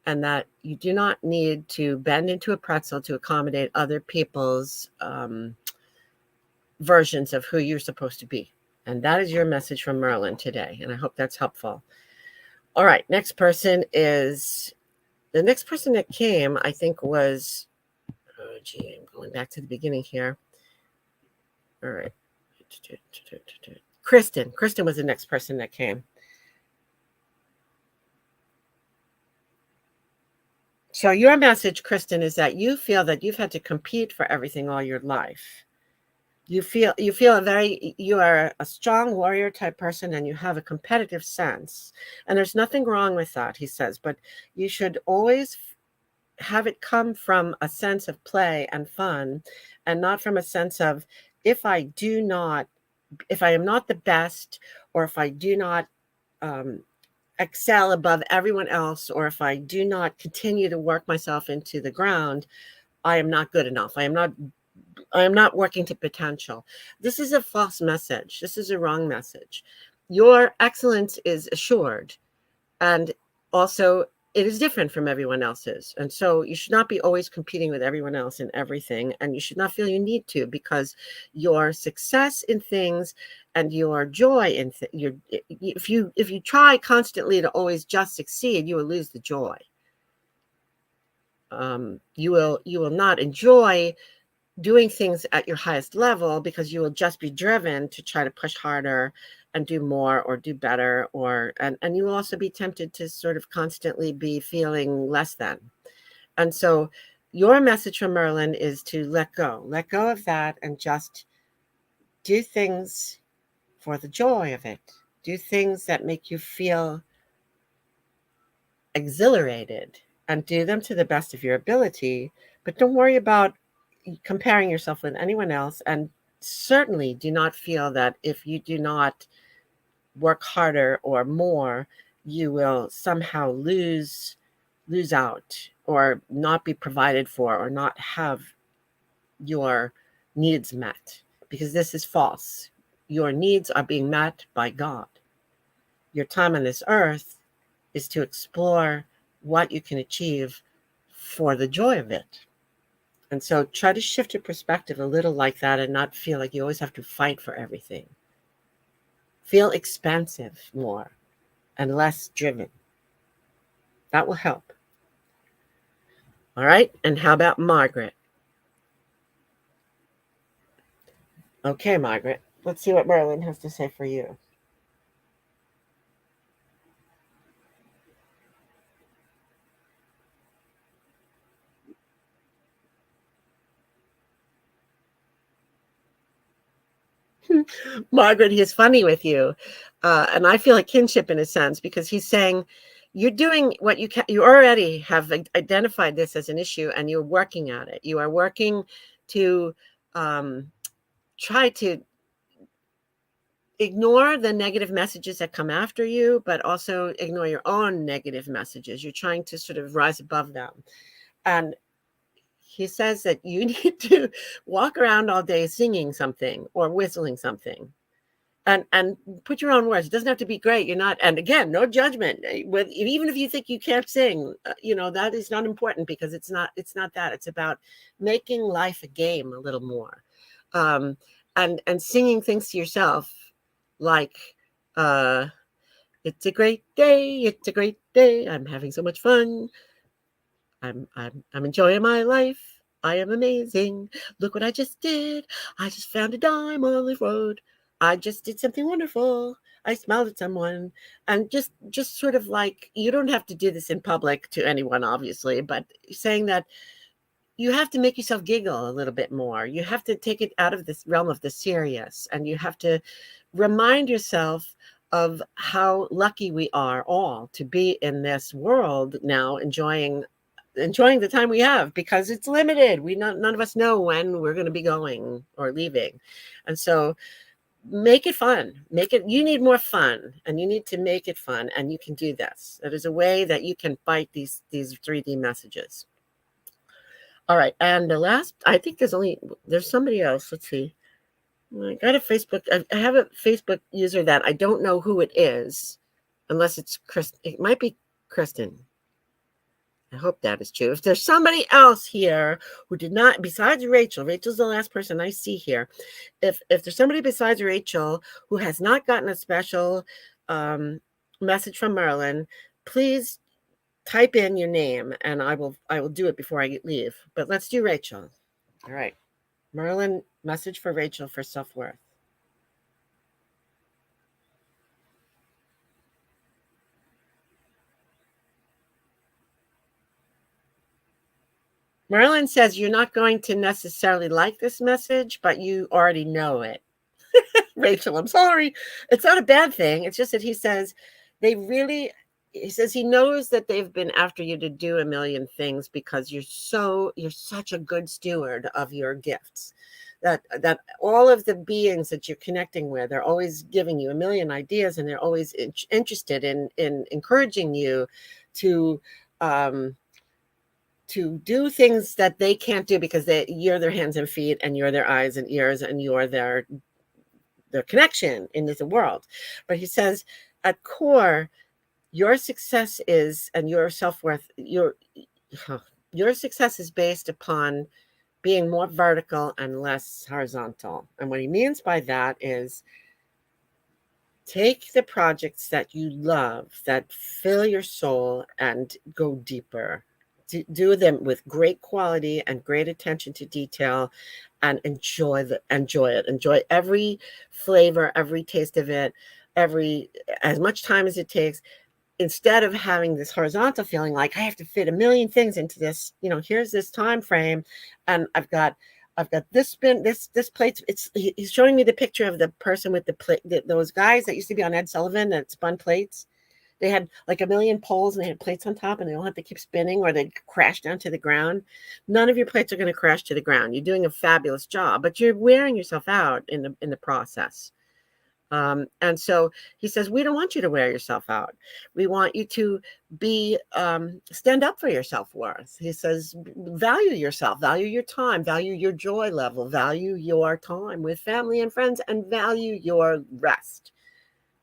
[SPEAKER 1] and that you do not need to bend into a pretzel to accommodate other people's versions of who you're supposed to be. And that is your message from Merlin today. And I hope that's helpful. All right. The next person that came, I think was, I'm going back to the beginning here. All right. Kristen. Kristen was the next person that came. So your message, Kristen, is that you feel that you've had to compete for everything all your life. You feel you are a strong warrior type person, and you have a competitive sense. And there's nothing wrong with that, he says, but you should always have it come from a sense of play and fun, and not from a sense of, if I am not the best, or if I do not excel above everyone else, or if I do not continue to work myself into the ground, I am not good enough. I am not working to potential. This is a false message. This is a wrong message. Your excellence is assured, and also it is different from everyone else's. And so you should not be always competing with everyone else in everything, and you should not feel you need to, because your success in things and your joy in if you try constantly to always just succeed, you will lose the joy. You will not enjoy doing things at your highest level, because you will just be driven to try to push harder and do more or do better, and you will also be tempted to sort of constantly be feeling less than. And so your message from Merlin is to let go of that, and just do things for the joy of it. Do things that make you feel exhilarated, and do them to the best of your ability, but don't worry about comparing yourself with anyone else. And certainly do not feel that if you do not work harder or more, you will somehow lose out, or not be provided for, or not have your needs met, because this is false. Your needs are being met by God. Your time on this earth is to explore what you can achieve for the joy of it. And so try to shift your perspective a little like that, and not feel like you always have to fight for everything. Feel expansive more and less driven. That will help. All right. And how about Margaret? Okay, Margaret. Let's see what Merlin has to say for you. Margaret, he's funny with you. And I feel a kinship in a sense, because he's saying you're doing what you can. You already have identified this as an issue, and you're working at it. You are working to try to ignore the negative messages that come after you, but also ignore your own negative messages. You're trying to sort of rise above them. And he says that you need to walk around all day singing something or whistling something, and put your own words. It doesn't have to be great. You're not, and again, no judgment. Even if you think you can't sing, that is not important, because it's not that. It's about making life a game a little more, and singing things to yourself, like, it's a great day, it's a great day, I'm having so much fun, I'm enjoying my life, I am amazing, look what I just did, I just found a dime on the road, I just did something wonderful, I smiled at someone, and just sort of like, you don't have to do this in public to anyone, obviously, but saying that you have to make yourself giggle a little bit more. You have to take it out of this realm of the serious, and you have to remind yourself of how lucky we are all to be in this world now, enjoying the time we have, because it's limited. None of us know when we're going to be going or leaving. And so make it fun. Make it, you need more fun, and you need to make it fun, and you can do this. It is a way that you can fight these 3D messages. All right. And the last, I think there's somebody else. Let's see. I got a Facebook. I have a Facebook user that I don't know who it is, unless it's Chris. It might be Kristen. I hope that is true. If there's somebody else here who did not, besides Rachel's the last person I see here. If there's somebody besides Rachel who has not gotten a special message from Merlin, please type in your name, and I will do it before I leave. But let's do Rachel. All right. Merlin, message for Rachel for self-worth. Merlin says you're not going to necessarily like this message, but you already know it. Rachel, I'm sorry. It's not a bad thing. It's just that he says he says he knows that they've been after you to do a million things because you're such a good steward of your gifts. That all of the beings that you're connecting with are always giving you a million ideas, and they're always interested in encouraging you to do things that they can't do because you're their hands and feet, and you're their eyes and ears, and you're their connection in this world. But he says at core, your success is, and your self-worth, your success is based upon being more vertical and less horizontal. And what he means by that is, take the projects that you love, that fill your soul, and go deeper. Do them with great quality and great attention to detail, and enjoy it. Enjoy every flavor, every taste of it, as much time as it takes, instead of having this horizontal feeling like I have to fit a million things into this. Here's this time frame, and I've got this plate. He's showing me the picture of the person with the plate, those guys that used to be on Ed Sullivan that spun plates. They had like a million poles, and they had plates on top, and they all had to keep spinning or they'd crash down to the ground. None of your plates are going to crash to the ground. You're doing a fabulous job, but you're wearing yourself out in the process. And so he says, we don't want you to wear yourself out. We want you to stand up for your self-worth. He says, value yourself, value your time, value your joy level, value your time with family and friends, and value your rest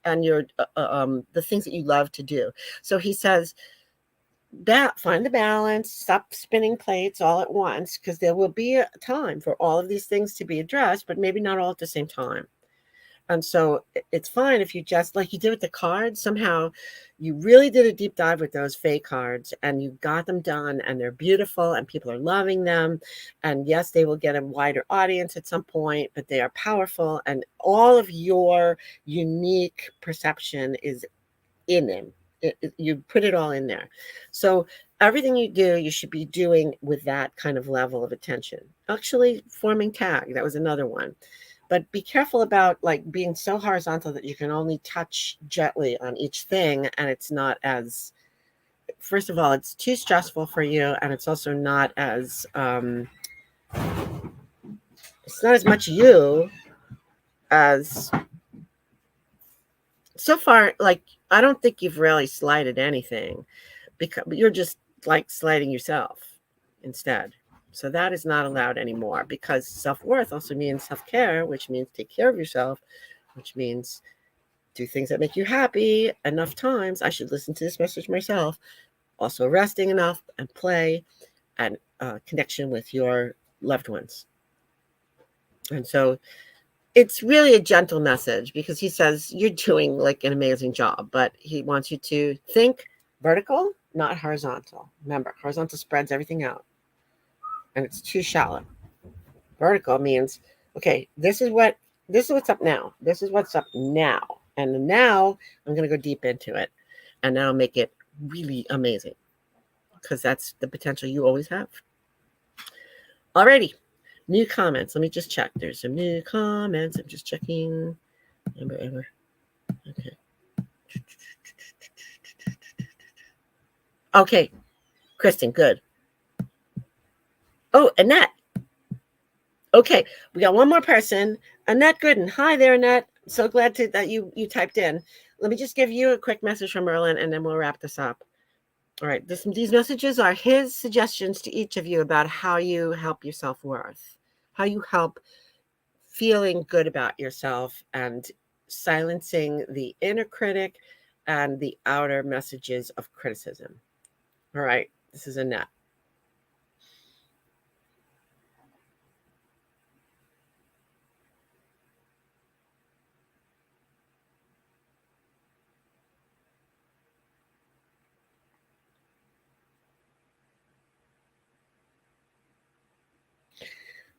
[SPEAKER 1] and your the things that you love to do. So he says, find the balance, stop spinning plates all at once, because there will be a time for all of these things to be addressed, but maybe not all at the same time. And so it's fine if you just, like you did with the cards, somehow you really did a deep dive with those fake cards, and you got them done, and they're beautiful, and people are loving them. And yes, they will get a wider audience at some point, but they are powerful, and all of your unique perception is in them. You put it all in there. So everything you do, you should be doing with that kind of level of attention. Actually, forming tag, that was another one. But be careful about like being so horizontal that you can only touch gently on each thing. And it's not as, first of all, it's too stressful for you. And it's also not as, it's not as much you as, so far, like, I don't think you've really slighted anything, because you're just like slighting yourself instead. So that is not allowed anymore, because self-worth also means self-care, which means take care of yourself, which means do things that make you happy enough times. I should listen to this message myself. Also resting enough, and play, and connection with your loved ones. And so it's really a gentle message, because he says you're doing like an amazing job, but he wants you to think vertical, not horizontal. Remember, horizontal spreads everything out, and it's too shallow. Vertical means, okay, this is what's up now. This is what's up now. And now I'm going to go deep into it, and now make it really amazing, because that's the potential you always have. Alrighty, new comments. Let me just check. There's some new comments. I'm just checking. Amber. Okay. Okay, Kristen, good. Oh, Annette. Okay, we got one more person. Annette Gooden. Hi there, Annette. So glad that you typed in. Let me just give you a quick message from Merlin, and then we'll wrap this up. All right, these messages are his suggestions to each of you about how you help your self-worth, how you help feeling good about yourself and silencing the inner critic and the outer messages of criticism. All right, this is Annette.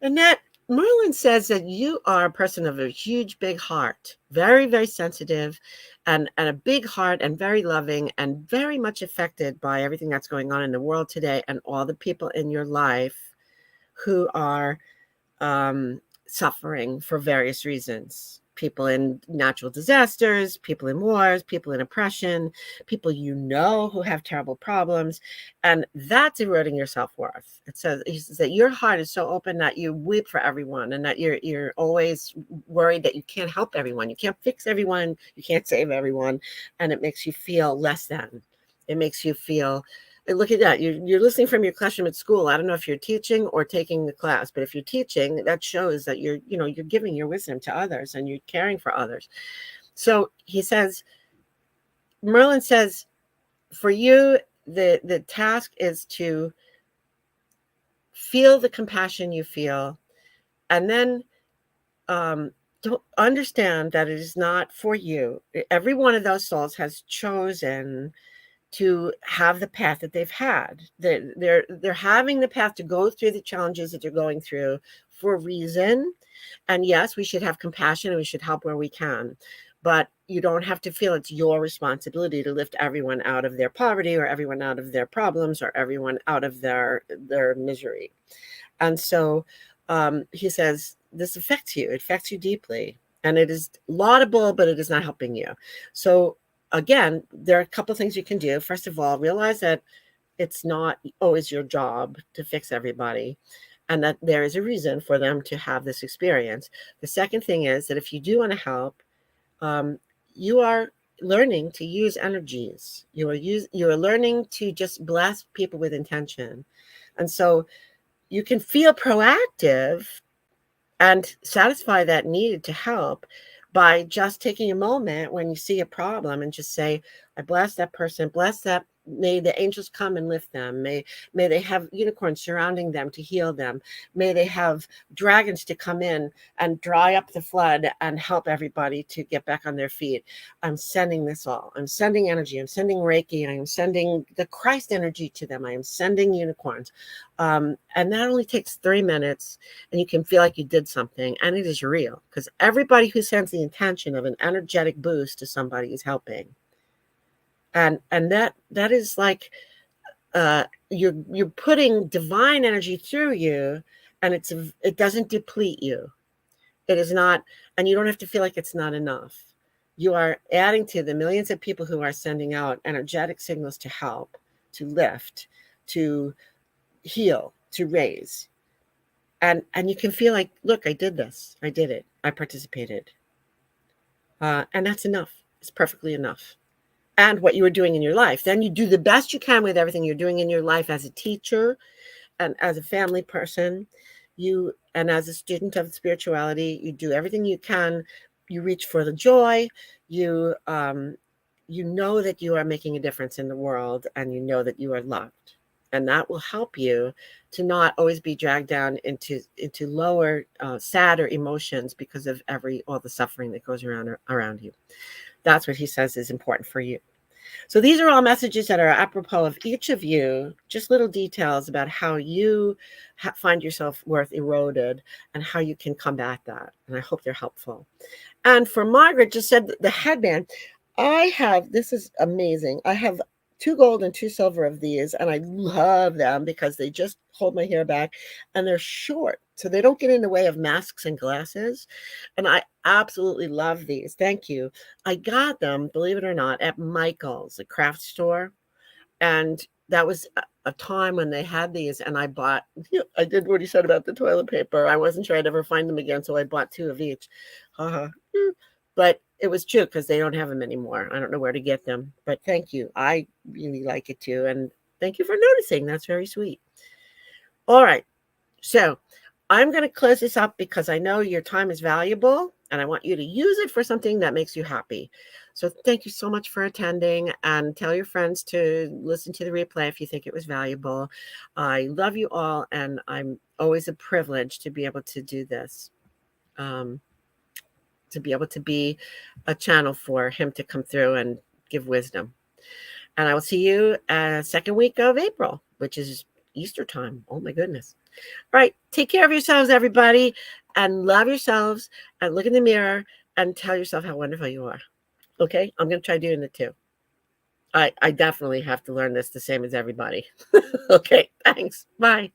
[SPEAKER 1] Annette, Merlin says that you are a person of a huge, big heart, very, very sensitive, and a big heart, and very loving, and very much affected by everything that's going on in the world today, and all the people in your life who are suffering for various reasons. People in natural disasters, people in wars, people in oppression, people who have terrible problems, and that's eroding your self-worth. He says that your heart is so open that you weep for everyone, and that you're always worried that you can't help everyone, you can't fix everyone, you can't save everyone, and it makes you feel less than. It makes you feel, look at that. You're listening from your classroom at school. I don't know if you're teaching or taking the class, but if you're teaching, that shows that you're giving your wisdom to others and you're caring for others. So Merlin says, for you, the task is to feel the compassion you feel, and then don't understand that it is not for you. Every one of those souls has chosen to have the path that they've had. They're having the path to go through the challenges that they're going through for a reason. And yes, we should have compassion and we should help where we can. But you don't have to feel it's your responsibility to lift everyone out of their poverty, or everyone out of their problems, or everyone out of their misery. And so he says, this affects you. It affects you deeply. And it is laudable, but it is not helping you. So again, there are a couple of things you can do. First of all, realize that it's not always your job to fix everybody, and that there is a reason for them to have this experience. The second thing is that if you do want to help, you are learning to use energies. You are learning to just bless people with intention. And so you can feel proactive and satisfy that need to help by just taking a moment when you see a problem and just say, I bless that person, bless that. May the angels come and lift them. May they have unicorns surrounding them to heal them. May they have dragons to come in and dry up the flood and help everybody to get back on their feet. I'm sending this all. I'm sending energy. I'm sending Reiki. I am sending the Christ energy to them. I am sending unicorns. And that only takes 3 minutes, and you can feel like you did something, and it is real, because everybody who sends the intention of an energetic boost to somebody is helping. And that is like you're putting divine energy through you, and it doesn't deplete you. It is not, and you don't have to feel like it's not enough. You are adding to the millions of people who are sending out energetic signals to help, to lift, to heal, to raise. And you can feel like, look, I did this. I did it. I participated. And that's enough. It's perfectly enough. And what you were doing in your life. Then you do the best you can with everything you're doing in your life as a teacher and as a family person. And as a student of spirituality, you do everything you can. You reach for the joy. You know that you are making a difference in the world, and you know that you are loved. And that will help you to not always be dragged down into lower, sadder emotions because of all the suffering that goes around you. That's what he says is important for you. So these are all messages that are apropos of each of you, just little details about how you find yourself worth eroded and how you can combat that. And I hope they're helpful. And for Margaret, just said the headband. This is amazing. I have 2 gold and 2 silver of these, and I love them because they just hold my hair back and they're short, so they don't get in the way of masks and glasses. And I absolutely love these. Thank you. I got them, believe it or not, at Michael's, a craft store. And that was a time when they had these, and I bought, I did what he said about the toilet paper. I wasn't sure I'd ever find them again, so I bought 2 of each. Haha. But it was true because they don't have them anymore. I don't know where to get them, but thank you. I really like it too, and thank you for noticing. That's very sweet. All right. So I'm going to close this up because I know your time is valuable and I want you to use it for something that makes you happy. So thank you so much for attending, and tell your friends to listen to the replay if you think it was valuable. I love you all, and I'm always a privilege to be able to do this, to be able to be a channel for him to come through and give wisdom. And I will see you second week of April, which is Easter time. Oh my goodness. All right. Take care of yourselves, everybody, and love yourselves, and look in the mirror and tell yourself how wonderful you are. Okay. I'm going to try doing it too. I definitely have to learn this the same as everybody. Okay. Thanks. Bye.